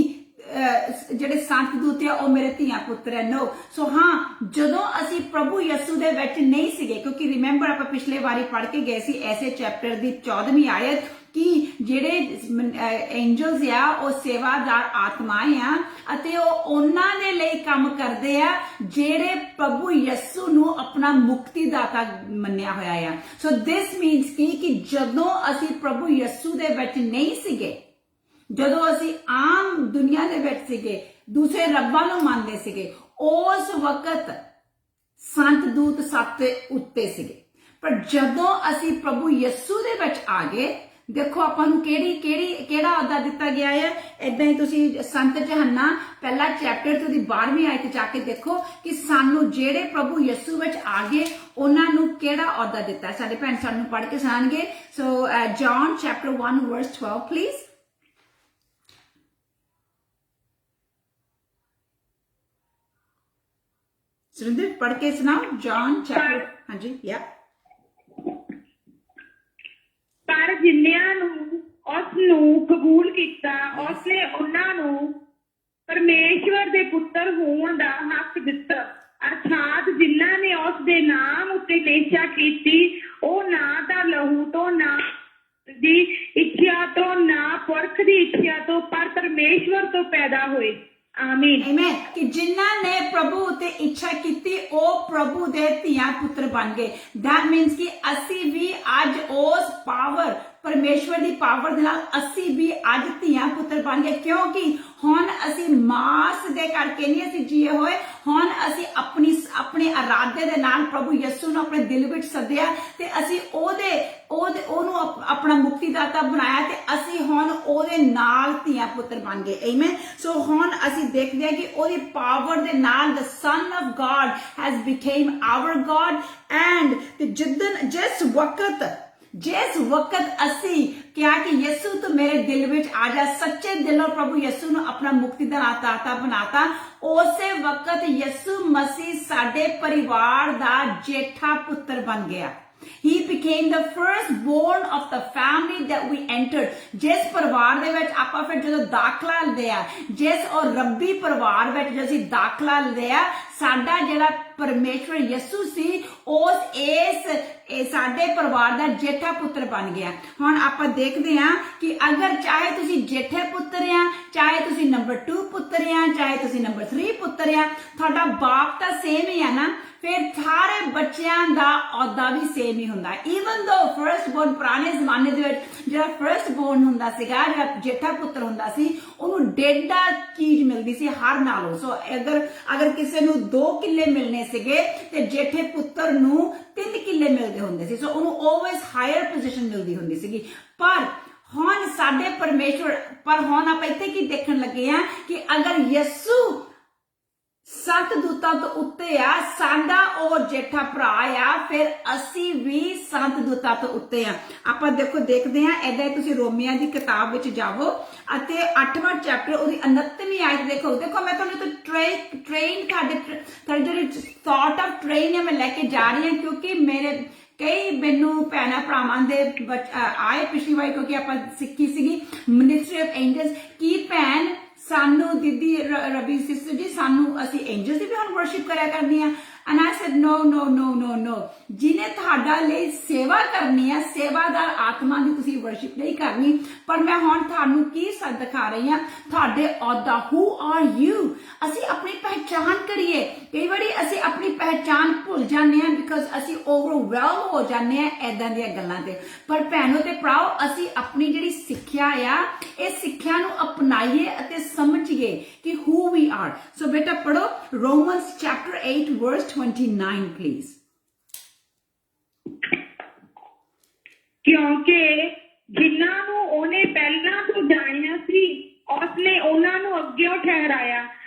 ਜਿਹੜੇ ਸੰਤ ਦੂਤ ਆ ਉਹ ਮੇਰੇ ਧੀਆਂ ਪੁੱਤਰ ਹੈ। नो सो हाँ, ਜਦੋਂ ਅਸੀਂ ਪ੍ਰਭੂ ਯਿਸੂ ਦੇ ਵਿੱਚ ਨਹੀਂ ਸੀਗੇ, ਕਿਉਂਕਿ ਰਿਮੈਂਬਰ ਆਪਾਂ ਪਿਛਲੇ ਵਾਰੀ ਪੜ੍ਹ ਕੇ ਗਏ ਸੀ ਐਸੇ ਚੈਪਟਰ ਦੀ 14ਵੀਂ ਆਇਤ ਕਿ ਜਿਹੜੇ ਐਂਜਲਸ ਆ ਉਹ ਸੇਵਾਦਾਰ ਆਤਮਾएं ਆ ਅਤੇ ਉਹ ਉਹਨਾਂ ਦੇ ਲਈ ਕੰਮ ਕਰਦੇ ਆ ਜਿਹੜੇ ਪ੍ਰਭੂ ਯਿਸੂ ਨੂੰ ਆਪਣਾ ਮੁਕਤੀਦਾਤਾ ਮੰਨਿਆ ਹੋਇਆ ਆ। ਸੋ ਦਿਸ ਮੀਨਸ ਕਿ ਜਦੋਂ ਅਸੀਂ ਪ੍ਰਭੂ ਯਿਸੂ ਦੇ ਵਿੱਚ ਨਹੀਂ ਸੀਗੇ, ਜਦੋਂ ਅਸੀਂ ਆਮ ਦੁਨੀਆ ਦੇ ਵਿੱਚ ਸੀਗੇ, ਦੂਸਰੇ ਰੱਬਾਂ ਨੂੰ ਮੰਨਦੇ ਸੀਗੇ, ਉਸ ਵਕਤ ਸੰਤ ਦੂਤ ਸੱਤ ਉੱਤੇ ਸੀਗੇ। ਪਰ ਜਦੋਂ ਅਸੀਂ ਪ੍ਰਭੂ ਯਿਸੂ ਦੇ ਵਿੱਚ ਆ ਗਏ, ਦੇਖੋ ਆਪਾਂ ਨੂੰ ਕਿਹੜਾ ਅਹੁਦਾ ਦਿੱਤਾ ਗਿਆ ਹੈ। ਇਦਾਂ ਹੀ ਤੁਸੀਂ ਸੰਤ ਯਹੰਨਾ ਪਹਿਲਾ ਚੈਪਟਰ ਤੋਂ ਦੀ 12ਵੀਂ ਆਇਤ ਜਾ ਕੇ ਦੇਖੋ ਕਿ ਸਾਨੂੰ ਜਿਹੜੇ ਪ੍ਰਭੂ ਯਿਸੂ ਵਿੱਚ ਆ ਗਏ ਉਹਨਾਂ ਨੂੰ ਕਿਹੜਾ ਅਹੁਦਾ ਦਿੱਤਾ। ਸਾਡੇ ਭੈਣ ਸਾਨੂੰ ਪੜ੍ਹ ਕੇ ਸੁਣਾਣਗੇ। So John chapter 1 verse 12 please. Surendra पढ़ के सुनाओ जॉन चैप्टर। हाँ जी या
ਪਰ ਜਿਨ੍ਹਾਂ ਨੂੰ ਉਸ ਨੂੰ ਕਬੂਲ ਕੀਤਾ ਉਸਨੇ ਉਹਨਾਂ ਨੂੰ ਪਰਮੇਸ਼ਵਰ ਦੇ ਪੁੱਤਰ ਹੋਣ ਦਾ ਹੱਕ ਦਿੱਤਾ, ਅਰਥਾਤ ਜਿਨ੍ਹਾਂ ਨੇ ਉਸ ਦੇ ਨਾਮ ਉੱਤੇ ਨਿਸ਼ਚਾ ਕੀਤੀ, ਉਹ ਨਾ ਤਾਂ ਲਹੂ ਤੋਂ, ਨਾ ਦੀ ਇੱਛਾ ਤੋਂ, ਨਾ ਪੁਰਖ ਦੀ ਇੱਛਾ ਤੋਂ, ਪਰ ਪਰਮੇਸ਼ਵਰ ਤੋਂ ਪੈਦਾ ਹੋਏ। ਆਮੀਨ
ਆਮੀਨ। ਕਿ ਜਿਨ੍ਹਾਂ ਨੇ ਪ੍ਰਭੂ ਉਤੇ ਇੱਛਾ ਕੀਤੀ ਉਹ ਪ੍ਰਭੂ ਦੇ ਧੀਆਂ ਪੁੱਤਰ ਬਣ ਗਏ। ਦੈਟ ਮੀਨਸ ਕਿ ਅਸੀਂ ਵੀ ਅੱਜ ਉਸ ਪਾਵਰ ਪਰਮੇਸ਼ਵਰ ਦੀ ਪਾਵਰ ਦੇ ਨਾਲ ਅਸੀਂ ਵੀ ਅੱਜ ਧੀਆਂ ਪੁੱਤਰ ਬਣ ਗਏ, ਕਿਉਂਕਿ ਹੁਣ ਅਸੀਂ ਮਾਸ ਦੇ ਕਰਕੇ ਨਹੀਂ ਅਸੀਂ ਜੀਏ ਹੋਏ, ਹੁਣ ਅਸੀਂ ਆਪਣੇ ਇਰਾਦੇ ਦੇ ਨਾਲ ਪ੍ਰਭੂ ਯਿਸੂ ਨੂੰ ਆਪਣੇ ਦਿਲ ਵਿੱਚ ਸੱਦਿਆ ਤੇ ਅਸੀਂ ਉਹਨੂੰ ਆਪਣਾ ਮੁਕਤੀਦਾਤਾ ਬਣਾਇਆ ਤੇ ਅਸੀਂ ਹੁਣ ਉਹਦੇ ਨਾਲ ਧੀਆਂ ਪੁੱਤਰ ਬਣ ਗਏ। ਆਮੀਨ। ਸੋ ਹੁਣ ਅਸੀਂ ਦੇਖਦੇ ਹਾਂ ਕਿ ਉਹਦੀ ਪਾਵਰ ਦੇ ਨਾਲ the son of God has became our God and ਜਿਸ ਵਕਤ ਅਸੀਂ ਕਿਹਾ ਕਿ ਯਿਸੂ ਤੂੰ ਮੇਰੇ ਦਿਲ ਵਿੱਚ ਆ ਜਾ, ਸੱਚੇ ਦਿਲੋਂ ਪ੍ਰਭੂ ਯਿਸੂ ਨੂੰ ਆਪਣਾ ਮੁਕਤੀਦਾਤਾ ਬਣਾਤਾ, ਉਸੇ ਵਕਤ ਯਿਸੂ ਮਸੀਹ ਸਾਡੇ ਪਰਿਵਾਰ ਦਾ ਜੇਠਾ ਪੁੱਤਰ ਬਣ ਗਿਆ। He became the firstborn of the family that we entered। ਜਿਸ ਪਰਿਵਾਰ ਦੇ ਵਿੱਚ ਆਪਾਂ ਫਿਰ ਜਦੋਂ ਦਾਖਲਾ ਲੈਂਦੇ ਆ, ਜਿਸ ਉਹ ਰੱਬੀ ਪਰਿਵਾਰ ਵਿੱਚ ਜਦੋਂ ਅਸੀਂ ਦਾਖਲਾ ਲੈਂਦੇ ਆ, ਸਾਡਾ ਜਿਹੜਾ ਪਰਮੇਸ਼ਵਰ ਯਿਸੂ ਸੀ ਇਸ ਸਾਡੇ ਪਰਿਵਾਰ ਦਾ ਜੇਠਾ ਪੁੱਤਰ ਬਣ ਗਿਆ। ਹੁਣ ਆਪਾਂ ਦੇਖਦੇ ਆ ਕਿ ਅਗਰ ਚਾਹੇ ਤੁਸੀਂ ਜੇਠੇ ਪੁੱਤਰ ਆ, ਚਾਹੇ ਤੁਸੀਂ ਨੰਬਰ 2 ਪੁੱਤਰ ਆ, ਚਾਹੇ ਤੁਸੀਂ ਨੰਬਰ 3 ਪੁੱਤਰ ਆ, ਤੁਹਾਡਾ ਬਾਪ ਤਾਂ ਸੇਮ ਹੀ ਆ ਨਾ, ਫਿਰ ਸਾਰੇ ਬੱਚਿਆਂ ਦਾ ਅਹੁਦਾ ਵੀ ਸੇਮ ਹੀ ਹੁੰਦਾ। ਈਵਨ ਦੋ ਫਰਸਟ ਬੋਰਨ ਪੁਰਾਣੇ ਜ਼ਮਾਨੇ ਦੇ ਵਿੱਚ ਜਿਹੜਾ ਫਰਸਟ ਬੋਰਨ ਹੁੰਦਾ ਸੀਗਾ, ਜਿਹੜਾ ਜੇਠਾ ਪੁੱਤਰ ਹੁੰਦਾ ਸੀ, ਉਹਨੂੰ ਡੇਢਾ ਚੀਜ਼ ਮਿਲਦੀ ਸੀ ਹਰ ਨਾਲੋਂ। ਸੋ ਅਗਰ ਕਿਸੇ ਨੂੰ 2 ਕਿੱਲੇ ਮਿਲਨੇ ਸੀਗੇ ਤੇ ਜੇਠੇ ਪੁੱਤਰ ਨੂੰ 3 ਕਿੱਲੇ ਮਿਲਦੇ ਹੁੰਦੇ ਸੀ। ਸੋ ਉਹਨੂੰ ਆਲਵੇਜ਼ ਹਾਇਰ ਪੋਜੀਸ਼ਨ ਮਿਲਦੀ ਹੁੰਦੀ ਸੀਗੀ। ਪਰ ਹੁਣ ਸਾਡੇ ਪਰਮੇਸ਼ਵਰ, ਪਰ ਹੁਣ ਆਪਾਂ ਇੱਥੇ ਕੀ ਦੇਖਣ ਲੱਗੇ ਆ ਕਿ ਅਗਰ ਯਿਸੂ ਸੰਤ ਦੂਤਾਂ ਤੋਂ ਉੱਤੇ ਆ, ਸਾਡਾ ਉਹ ਜੇਠਾ ਭਰਾ ਆ, ਫਿਰ ਅਸੀਂ ਵੀ ਸੰਤ ਦੂਤਾਂ ਤੋਂ ਉੱਤੇ ਆ। ਆਪਾਂ ਦੇਖਦੇ ਆ ਏਦਾਂ ਤੁਸੀਂ ਰੋਮੀਆਂ ਦੀ ਕਿਤਾਬ ਵਿੱਚ ਜਾਵੋ ਅਤੇ 8ਵਾਂ ਚੈਪਟਰ ਉਹਦੀ 29ਵੀਂ ਆਇਤ ਦੇਖੋ। ਮੈਂ ਤੁਹਾਨੂੰ ਟ੍ਰੇਨ ਤੁਹਾਡੇ ਜਿਹੜੀ ਥਾਟ ਆਫ ਟ੍ਰੇਨ ਹੈ ਮੈਂ ਲੈ ਕੇ ਜਾ ਰਹੀ ਹਾਂ, ਕਿਉਂਕਿ ਮੈਨੂੰ ਭੈਣਾਂ ਭਰਾਵਾਂ ਦੇ ਆਏ ਪਿਛਲੀ ਵਾਰੀ, ਕਿਉਂਕਿ ਆਪਾਂ ਸਿੱਖੀ ਸੀਗੀ ਮਿਨਿਸਟਰੀ ਆਫ ਐਂਜਲਸ ਕੀ ਭੈਣ ਸਾਨੂੰ ਦੀਦੀ ਰਵੀ ਸਿਸਟਰ ਜੀ ਸਾਨੂੰ ਅਸੀਂ ਐਂਜਲਸ ਦੀ ਵੀ ਹੁਣ ਵਰਸ਼ਿਪ ਕਰਿਆ ਕਰਨੀ ਆ। And I said no। ਜਿਹਨੇ ਤੁਹਾਡਾ ਲਈ ਸੇਵਾ ਕਰਨੀ ਹੈ, ਸੇਵਾਦਾਰ ਆਤਮਾ ਦੀ ਤੁਸੀਂ ਵਰਸ਼ਿਪ ਨਹੀਂ ਕਰਨੀ। ਪਰ ਮੈਂ ਹੁਣ ਤੁਹਾਨੂੰ ਕੀ ਦਿਖਾ ਰਹੀ ਹਾਂ, ਤੁਹਾਡੇ ਅਹੁਦਾ। who are you? ਅਸੀਂ ਆਪਣੀ ਪਹਿਚਾਨ ਕਰੀਏ। ਕਈ ਵਾਰੀ ਅਸੀਂ ਆਪਣੀ ਪਹਿਚਾਨ ਭੁੱਲ ਜਾਂਦੇ ਹਾਂ ਬਿਕਾਜ਼ ਅਸੀਂ ਓਵਰਵੈਲਮ ਹੋ ਜਾਂਦੇ ਹਾਂ ਏਦਾਂ ਦੀਆਂ ਗੱਲਾਂ ਤੇ। ਪਰ ਭੈਣੋ ਤੇ ਭਰਾਓ, ਅਸੀਂ ਆਪਣੀ ਜਿਹੜੀ ਸਿੱਖਿਆ ਆ, ਇਹ ਸਿੱਖਿਆ ਨੂੰ ਅਪਣਾਈਏ ਅਤੇ ਸਮਝੀਏ ਕਿ who we are। ਸੋ ਬੇਟਾ ਪੜੋ Romans chapter 8 verse 29 please।
ਕਿਉਂਕਿ ਜਿਨ੍ਹਾਂ ਨੂੰ ਉਹਨੇ ਪਹਿਲਾਂ ਤੋਂ ਜਾਣਿਆ ਸੀ ਉਸਨੇ ਉਹਨਾਂ ਨੂੰ ਅੱਗਿਓਂ ਠਹਿਰਾਇਆ,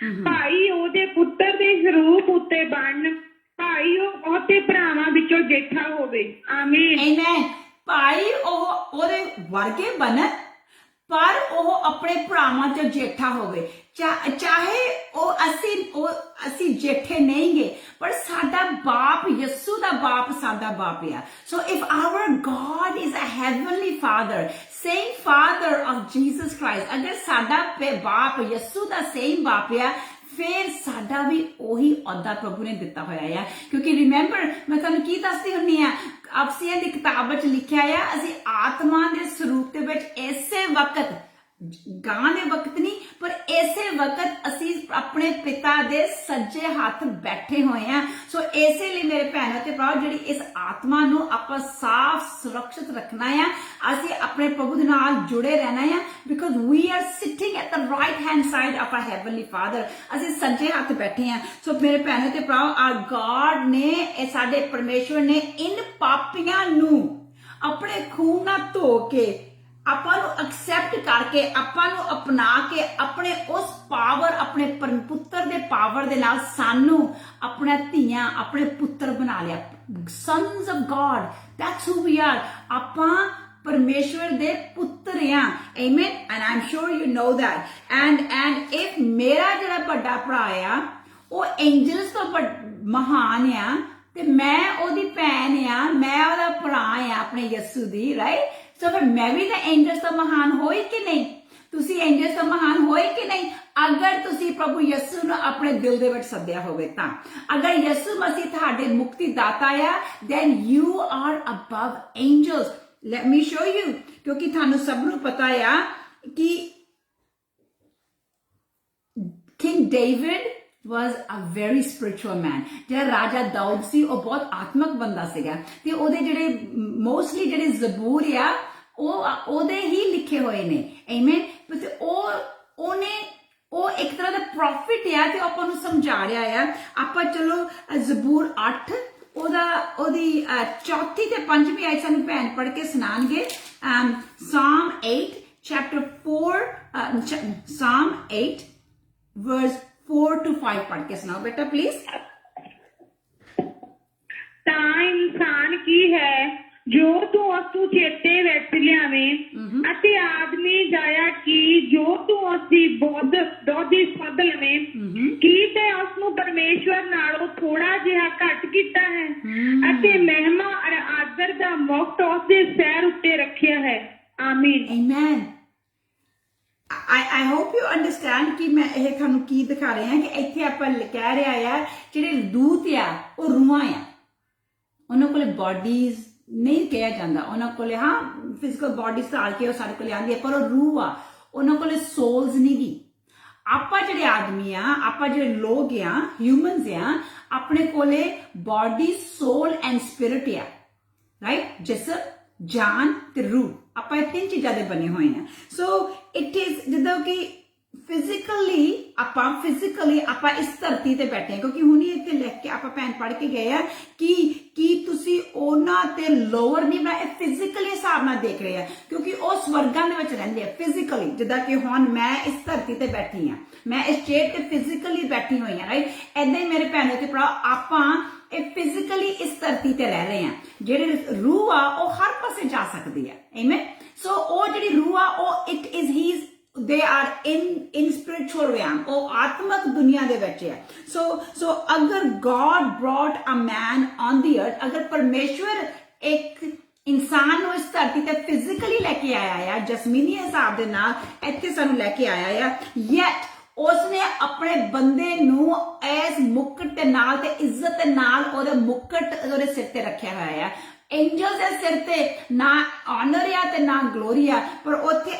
ਭਾਈ ਉਹਦੇ ਪੁੱਤਰ ਦੇ ਸਰੂਪ ਉੱਤੇ ਬਣ, ਭਾਈ ਉਹ ਬਹੁਤੇ ਭਰਾਵਾਂ ਵਿੱਚੋਂ ਜੇਠਾ ਹੋਵੇ। ਆਮੀਨ।
ਆਮੀਨ। ਭਾਈ ਉਹਦੇ ਵਰਗੇ ਬਣ, ਪਰ ਉਹ ਆਪਣੇ ਭਰਾਵਾਂ ਚੋਂ ਜੇਠਾ ਹੋਵੇ। ਚਾਹੇ ਅਸੀਂ ਜੇਠੇ ਨਹੀਂਗੇ, ਪਰ ਸਾਡਾ ਬਾਪ ਯਿਸੂ ਦਾ ਬਾਪ ਸਾਡਾ ਬਾਪ ਆ। So if our God is a heavenly father, same father of Jesus Christ, ਅਗਰ ਸਾਡਾ ਬਾਪ ਯਿਸੂ ਦਾ ਸੇਮ ਬਾਪ ਆ, ਫਿਰ ਸਾਡਾ ਵੀ ਉਹੀ ਅਹੁਦਾ ਪ੍ਰਭੂ ਨੇ ਦਿੱਤਾ ਹੋਇਆ ਆ। ਕਿਉਂਕਿ ਰਿਮੈਂਬਰ, ਮੈਂ ਤੁਹਾਨੂੰ ਕੀ ਦੱਸਦੀ ਹੁੰਨੀ ਆ, ਅਫਸੀਆਂ ਦੀ ਕਿਤਾਬ ਵਿੱਚ ਲਿਖਿਆ ਆ, ਅਸੀਂ ਆਤਮਾ ਦੇ ਸਰੂਪ ਦੇ ਵਿੱਚ ਇਸੇ ਵਕਤ, ਗਾਂ ਦੇ ਵਕਤ ਨਹੀਂ, ਪਰ ਇਸੇ ਵਕਤ ਅਸੀਂ ਆਪਣੇ ਪਿਤਾ ਦੇ ਸੱਜੇ ਹੱਥ ਬੈਠੇ ਹੋਏ ਆ। ਸੋ ਇਸੇ ਲਈ ਮੇਰੇ ਭੈਣਾਂ ਤੇ ਭਰਾਓ, ਜਿਹੜੀ ਇਸ ਆਤਮਾ ਨੂੰ ਆਪਾਂ ਸਾਫ਼ ਸੁਰੱਖਿਅਤ ਰੱਖਣਾ ਆ, ਅਸੀਂ ਆਪਣੇ ਪ੍ਰਭੂ ਦੇ ਨਾਲ ਜੁੜੇ ਰਹਿਣਾ ਆ, because we are sitting at the right hand side of our heavenly father. ਅਸੀਂ ਸੱਜੇ ਹੱਥ ਬੈਠੇ ਆ। ਸੋ ਮੇਰੇ ਭੈਣਾਂ ਤੇ ਭਰਾਓ, ਆਰ ਗॉड ਨੇ, ਇਹ ਸਾਡੇ ਪਰਮੇਸ਼ਵਰ ਨੇ ਇਨ ਪਾਪੀਆਂ ਨੂੰ ਆਪਣੇ ਖੂਨ ਨਾਲ ਧੋ ਕੇ, ਆਪਾਂ ਨੂੰ ਐਕਸੈਪਟ ਕਰਕੇ, ਆਪਾਂ ਨੂੰ ਅਪਣਾ ਕੇ, ਆਪਣੇ ਉਸ ਪਾਵਰ, ਆਪਣੇ ਪੁੱਤਰ ਦੇ ਪਾਵਰ ਦੇ ਨਾਲ ਸਾਨੂੰ ਆਪਣਾ ਧੀਆਂ, ਆਪਣੇ ਪੁੱਤਰ ਬਣਾ ਲਿਆ। Sons of God, that's who we are. ਆਪਾਂ ਪਰਮੇਸ਼ਵਰ ਦੇ ਪੁੱਤਰ ਆ। Amen. And I am sure you know that. And if ਮੇਰਾ ਜਿਹੜਾ ਵੱਡਾ ਭਰਾ ਆ ਉਹ ਐਂਜਲਸ ਤੋਂ ਮਹਾਨ ਆ, ਤੇ ਮੈਂ ਉਹਦੀ ਭੈਣ ਆ, ਮੈਂ ਉਹਦਾ ਭਰਾ ਆ ਆਪਣੇ ਯਿਸੂ ਦੀ, ਰਾਈਟ? ਸੋ ਫਿਰ ਮੈਂ ਵੀ ਤਾਂ ਐਂਜਲਸ ਤੋਂ ਮਹਾਨ ਹੋਈ ਕਿ ਨਹੀਂ? ਤੁਸੀਂ ਐਂਜਲਸ ਤੋਂ ਮਹਾਨ ਹੋਏ ਕਿ ਨਹੀਂ? ਅਗਰ ਤੁਸੀਂ ਪ੍ਰਭੂ ਯਿਸੂ ਨੂੰ ਆਪਣੇ ਦਿਲ ਦੇ ਵਿੱਚ ਸੱਦਿਆ ਹੋਵੇ ਤਾਂ। ਅਗਰ ਯਿਸੂ ਮਸੀਹ ਤੁਹਾਡੇ ਮੁਕਤੀ ਦਾਤਾ ਆ, then you are above angels. Let me show you, ਕਿਉਂਕਿ ਤੁਹਾਨੂੰ ਸਭ ਨੂੰ ਪਤਾ ਆ ਕਿ King David was a very spiritual man. ਜਿਹੜਾ ਰਾਜਾ ਦਾਊਦ ਸੀ ਉਹ ਬਹੁਤ ਆਤਮਿਕ ਬੰਦਾ ਸੀਗਾ, ਤੇ ਉਹਦੇ ਜਿਹੜੇ ਮੋਸਟਲੀ ਜਿਹੜੇ ਜ਼ਬੂਰ ਆ ਉਹ ਉਹਦੇ ਹੀ ਲਿਖੇ ਹੋਏ ਨੇ। ਆਮੇਨ। ਤੇ ਉਹ ਇੱਕ ਤਰ੍ਹਾਂ ਦਾ ਪ੍ਰੋਫਿਟ ਆ, ਤੇ ਆਪਾਂ ਨੂੰ ਸਮਝਾ ਰਿਹਾ ਆ। ਆਪਾਂ ਚਲੋ ਜ਼ਬੂਰ 8 ਉਹਦੀ ਚੌਥੀ ਤੇ ਪੰਜਵੀਂ ਆਇਤ ਸਾਨੂੰ ਭੈਣ ਪੜ੍ਹ ਕੇ ਸੁਣਾਣਗੇ। Psalm 8 chapter 4 Psalm 8 verse 4 to 5 ਪੜ੍ਹ ਕੇ ਸੁਣਾਓ ਬੇਟਾ ਪਲੀਜ਼।
ਤਾਂ ਇਨਸਾਨ ਕੀ ਹੈ ਜੋ ਤੂੰ ਉਸਨੂੰ ਚੇਤੇ ਵਿੱਚ ਲਿਆਵੇਂ, ਅਤੇ ਆਦਮੀ ਜਾਇਆ ਕਿ ਜੋ ਤੂੰ ਉਸਦੀ ਦੋਦੀ ਸੱਦ ਲਵੇਂ। ਕੀ ਤੇ ਉਸਨੂੰ ਪਰਮੇਸ਼ਵਰ ਨਾਲੋਂ ਥੋੜਾ ਜਿਹਾ ਘੱਟ ਕੀਤਾ ਹੈ, ਅਤੇ ਮਹਿਮਾ ਅਰ ਆਦਰ ਦਾ ਮੁਕਤ ਉਸਦੇ ਸਿਰ ਉੱਤੇ ਰੱਖਿਆ ਹੈ। ਆਮੀਨ।
Amen. I hope you understand ਕਿ ਮੈਂ ਇਹ ਤੁਹਾਨੂੰ ਕੀ ਦਿਖਾ ਰਿਹਾ ਕਿ ਇੱਥੇ ਆਪਾਂ ਕਹਿ ਰਿਹਾ ਆ, ਜਿਹੜੇ ਦੂਤ ਆ ਉਹ ਰੂਹਾਂ ਆ, ਉਹਨਾਂ ਕੋਲੇ ਬਾਡੀਜ਼ ਨਹੀਂ ਕਿਹਾ ਜਾਂਦਾ, ਉਹਨਾਂ ਕੋਲੇ ਹਾਂ ਫਿਜ਼ੀਕਲ ਬਾਡੀ ਸਾਲ ਕੇ ਉਹ ਸਾਡੇ ਕੋਲੇ ਆਉਂਦੀ ਹੈ, ਪਰ ਉਹ ਰੂਹ ਆ, ਉਹਨਾਂ ਕੋਲੇ ਸੋਲਸ ਨਹੀਂ ਗੀ। ਆਪਾਂ ਜਿਹੜੇ ਆਦਮੀ ਆ, ਆਪਾਂ ਜਿਹੜੇ ਲੋਕ ਆ, ਹਿਊਮਨਸ ਆ, ਆਪਣੇ ਕੋਲੇ ਬਾਡੀ, ਸੋਲ ਐਂਡ ਸਪਿਰਿਟ ਆ, ਰਾਈਟ? ਜਿਸਮ, ਜਾਨ ਤੇ ਰੂਹ, ਆਪਾਂ ਇਹ ਤਿੰਨ ਚੀਜ਼ਾਂ ਦੇ ਬਣੇ ਹੋਏ ਆ। ਸੋ ਇਟ ਇਜ਼ ਜਿੱਦਾਂ ਕਿ ਫਿਜ਼ੀਕਲੀ ਆਪਾਂ ਇਸ ਧਰਤੀ ਤੇ ਬੈਠੇ ਹਾਂ, ਕਿਉਂਕਿ ਹੁਣੀ ਇੱਥੇ ਲਿਖ ਕੇ ਆਪਾਂ ਭੈਣ ਪੜ੍ਹ ਕੇ ਗਏ ਆ ਕਿ ਤੁਸੀਂ ਉਹਨਾਂ ਤੇ ਲੋਅਰ ਨਹੀਂ ਬਣਾਇਆ, ਫਿਜ਼ੀਕਲੀ ਹਿਸਾਬ ਨਾਲ ਦੇਖ ਰਹੇ ਆ, ਕਿਉਂਕਿ ਉਹ ਸਵਰਗਾਂ ਦੇ ਵਿੱਚ ਰਹਿੰਦੇ ਆ ਫਿਜ਼ੀਕਲੀ। ਜਿੱਦਾਂ ਕਿ ਹੁਣ ਮੈਂ ਇਸ ਧਰਤੀ ਤੇ ਬੈਠੀ ਆ, ਮੈਂ ਇਸ ਚੇਅਰ ਤੇ ਫਿਜ਼ੀਕਲੀ ਬੈਠੀ ਹੋਈ ਆ, ਰਾਈਟ? ਏਦਾਂ ਹੀ ਮੇਰੇ ਭੈਣੋ ਤੇ ਭਰਾ, ਆਪਾਂ ਇਹ ਫਿਜ਼ੀਕਲੀ ਇਸ ਧਰਤੀ ਤੇ ਰਹਿ ਰਹੇ ਆ। ਜਿਹੜੇ ਰੂਹ ਆ ਉਹ ਹਰ ਪਾਸੇ ਜਾ ਸਕਦੀ ਆ। ਆਮੇਨ। ਸੋ ਉਹ ਜਿਹੜੀ ਰੂਹ ਆ ਉਹ they are in spiritual realm, ਉਹ ਆਤਮਿਕ ਦੁਨੀਆ ਦੇ ਵਿੱਚ ਹੈ। ਸੋ ਅਗਰ God brought a man on the earth, ਅਗਰ ਪਰਮੇਸ਼ਵਰ ਇੱਕ ਇਨਸਾਨ ਨੂੰ ਇਸ ਧਰਤੀ ਤੇ ਫਿਜ਼ੀਕਲੀ ਲੈ ਕੇ ਆਇਆ ਆ, ਜਸਮੀਨੀ ਹਿਸਾਬ ਦੇ ਨਾਲ ਇੱਥੇ ਸਾਨੂੰ ਲੈ ਕੇ ਆਇਆ ਆ, yet ਉਸਨੇ ਆਪਣੇ ਬੰਦੇ ਨੂੰ ਇਸ ਮੁਕਟ ਦੇ ਨਾਲ ਤੇ ਇੱਜ਼ਤ ਦੇ ਨਾਲ ਉਹਦੇ ਮੁਕਟ ਉਹਦੇ ਸਿਰ ਤੇ ਰੱਖਿਆ ਹੋਇਆ ਆ। ਐਂਜਲਸ ਦੇ ਸਿਰ ਤੇ ਨਾ ਆਨਰ ਆ ਤੇ ਨਾ ਗਲੋਰੀ ਆ, ਪਰ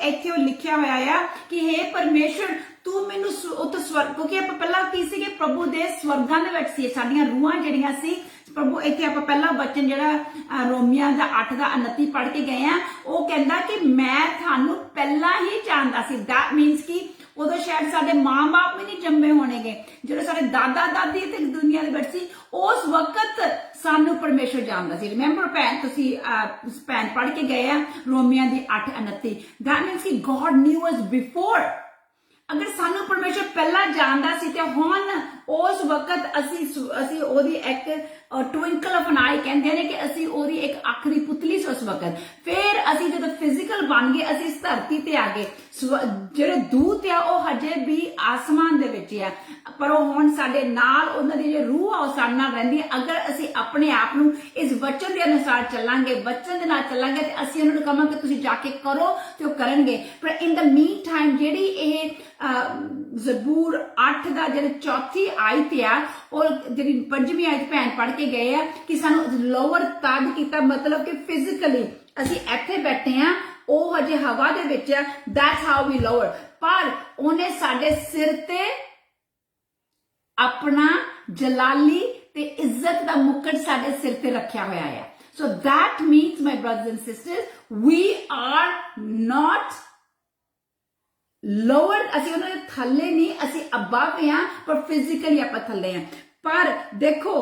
ਇੱਥੇ ਉਹ ਲਿਖਿਆ ਹੋਇਆ ਆ ਕਿ ਹੇ ਪਰਮੇਸ਼ਵਰ ਤੂੰ ਮੈਨੂੰ ਉੱਥੇ ਸਵਰਗ, ਕਿਉਂਕਿ ਆਪਾਂ ਪਹਿਲਾਂ ਕੀ ਸੀਗੇ, ਪ੍ਰਭੂ ਦੇ ਸਵਰਗਾਂ ਦੇ ਵਿੱਚ ਸੀ, ਸਾਡੀਆਂ ਰੂਹਾਂ ਜਿਹੜੀਆਂ ਸੀ ਪ੍ਰਭੂ। ਇੱਥੇ ਆਪਾਂ ਪਹਿਲਾ ਵਚਨ ਜਿਹੜਾ ਰੋਮੀਆਂ ਦਾ 8 ਦਾ 29 ਪੜ੍ਹ ਕੇ ਗਏ ਆ, ਉਹ ਕਹਿੰਦਾ ਕਿ ਮੈਂ ਤੁਹਾਨੂੰ ਪਹਿਲਾਂ ਹੀ ਜਾਣਦਾ ਸੀ। ਦੈਟ ਮੀਨਸ ਕਿ ਉਦੋਂ ਸ਼ਾਇਦ ਸਾਡੇ ਮਾਂ-ਬਾਪ ਵੀ ਨਹੀਂ ਜੰਮੇ ਹੋਣਗੇ, ਜਿਹੜੇ ਸਾਡੇ ਦਾਦਾ ਦਾਦੀ ਤੇ ਦੁਨੀਆ ਦੇ ਵਿੱਚ ਸੀ, ਉਸ ਵਕਤ ਸਾਨੂੰ ਪਰਮੇਸ਼ਵਰ ਜਾਣਦਾ ਸੀ। ਰਿਮੈਂਬਰ ਭੈਣ, ਤੁਸੀਂ ਭੈਣ ਪੜ੍ਹ ਕੇ ਗਏ ਆ ਰੋਮੀਆਂ ਦੀ 8:29। ਦੈਟ ਮੀਨਸ ਕਿ ਗॉड ਨਿਊ ਅਸ ਬਿਫੋਰ। ਅਗਰ ਸਾਨੂੰ ਪਰਮੇਸ਼ਵਰ ਪਹਿਲਾਂ ਜਾਣਦਾ ਸੀ ਤੇ ਹੁਣ ਉਸ ਵਕਤ ਅਸੀਂ ਉਹਦੀ ਇੱਕ ਟਵਿੰਕਲ ਆਫ ਐਨ ਆਈ ਕਹਿੰਦੇ ਨੇ ਕਿ ਅਸੀਂ ਉਹਦੀ ਇੱਕ ਅੱਖ ਦੀ ਪੁਤਲੀ ਸੀ ਉਸ ਵਕਤ। ਫਿਰ ਅਸੀਂ ਜਦੋਂ ਫਿਜ਼ੀਕਲ ਫਿਜ਼ੀਕਲ ਬਣ ਗਏ, ਅਸੀਂ ਇਸ ਧਰਤੀ ਤੇ ਆ ਗਏ। ਜਿਹੜੇ ਦੂਤ ਆ ਉਹ ਹਜੇ ਵੀ ਆਸਮਾਨ ਦੇ ਵਿੱਚ ਆ, ਪਰ ਉਹ ਹੁਣ ਸਾਡੇ ਨਾਲ, ਉਹਨਾਂ ਦੀ ਜੋ ਰੂਹ ਆ ਉਹ ਸਾਡੇ ਨਾਲ ਰਹਿੰਦੀ ਹੈ। ਅਗਰ ਅਸੀਂ ਆਪਣੇ ਆਪ ਨੂੰ ਇਸ ਵਚਨ ਦੇ ਅਨੁਸਾਰ ਚੱਲਾਂਗੇ, ਵਚਨ ਦੇ ਨਾਲ ਚੱਲਾਂਗੇ, ਤੇ ਅਸੀਂ ਉਹਨਾਂ ਨੂੰ ਕਹਾਂਗੇ ਤੁਸੀਂ ਜਾ ਕੇ ਕਰੋ ਤੇ ਉਹ ਕਰਨਗੇ। ਪਰ ਇਨ ਦ ਮੀਨ ਟਾਈਮ ਜਿਹੜੀ ਇਹ ਜ਼ਬੂਰ 8 ਦਾ ਜਿਹੜੀ ਚੌਥੀ ਆਇਤ ਆ, ਉਹ ਜਿਹੜੀ ਪੰਜਵੀਂ ਆਇਤ ਭੈਣ ਪੜ੍ਹ ਕੇ ਗਏ ਆ ਕਿ ਸਾਨੂੰ ਲੋਅਰ ਤਦ ਕੀਤਾ, ਮਤਲਬ ਕਿ ਫਿਜ਼ੀਕਲੀ ਅਸੀਂ ਇੱਥੇ ਬੈਠੇ ਆ, ਉਹ ਹਜੇ ਹਵਾ ਦੇ ਵਿੱਚ ਆ, that's how we lower। ਪਰ ਉਹਨੇ ਸਾਡੇ ਸਿਰ ਤੇ ਆਪਣਾ ਜਲਾਲੀ ਤੇ ਇੱਜ਼ਤ ਦਾ ਮੁਕਟ ਸਾਡੇ ਸਿਰ ਤੇ ਰੱਖਿਆ ਹੋਇਆ ਹੈ। So that means, my brothers and sisters, we are not lower, ਅਸੀਂ ਉਹਨਾਂ ਦੇ ਥੱਲੇ ਨਹੀਂ, ਅਸੀਂ above ਆ, ਪਰ ਫਿਜ਼ੀਕਲੀ ਆਪਾਂ ਥੱਲੇ ਆ। ਪਰ ਦੇਖੋ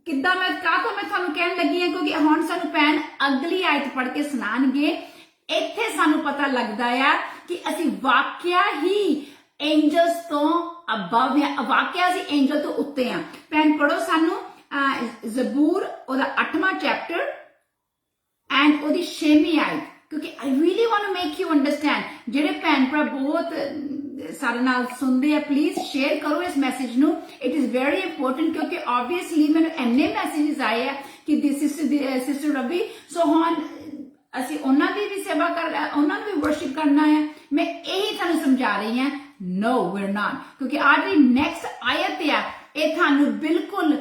ਕਿੱਦਾਂ ਮੈਂ ਤੁਹਾਨੂੰ ਕਹਿਣ ਲੱਗੀ ਹਾਂ, ਕਿਉਂਕਿ ਹੁਣ ਸਾਨੂੰ ਭੈਣ ਅਗਲੀ ਆਇਤ ਪੜ੍ਹ ਕੇ ਸੁਣਾਣਗੇ। ਇੱਥੇ ਸਾਨੂੰ ਪਤਾ ਲੱਗਦਾ ਆ ਕਿ ਅਸੀਂ ਵਾਕਿਆ ਹੀ ਐਂਜਲਸ ਤੋਂ ਅਬਵ ਆ, ਵਾਕਿਆ ਅਸੀਂ ਐਂਜਲ ਤੋਂ ਉੱਤੇ ਆ। ਭੈਣ ਪੜੋ ਸਾਨੂੰ ਜ਼ਬੂਰ ਉਹਦਾ 8ਵਾਂ ਚੈਪਟਰ ਐਂਡ ਉਹਦੀ 6ਵੀਂ ਆਇਤ, ਕਿਉਂਕਿ I really want to make you understand। ਜਿਹੜੇ ਭੈਣ ਭਰਾ ਬਹੁਤ ਸਾਡੇ ਨਾਲ ਸੁਣਦੇ ਆ, ਪਲੀਜ਼ ਸ਼ੇਅਰ ਕਰੋ ਇਸ ਮੈਸੇਜ ਨੂੰ, ਇਟ ਇਜ਼ ਵੈਰੀ ਇੰਪੋਰਟੈਂਟ, ਕਿਉਂਕਿ ਆਬਵੀਅਸਲੀ ਮੈਨੂੰ ਇੰਨੇ ਮੈਸੇजेस ਆਏ ਆ ਕਿ ਦਿਸ ਸਿਸਟਰ ਰਵੀ, ਸੋ ਹੁਣ ਅਸੀਂ ਉਹਨਾਂ ਦੀ ਵੀ ਸੇਵਾ ਕਰਨਾ, ਉਹਨਾਂ ਨੂੰ ਵੀ ਵਰਸ਼ਿਪ ਕਰਨਾ ਹੈ। ਮੈਂ ਇਹੀ ਤੁਹਾਨੂੰ ਸਮਝਾ ਰਹੀ ਹਾਂ, no we're not, ਕਿਉਂਕਿ ਅੱਜ ਦੀ ਨੈਕਸਟ ਆਇਤ ਆ, ਇਹ ਤੁਹਾਨੂੰ ਬਿਲਕੁਲ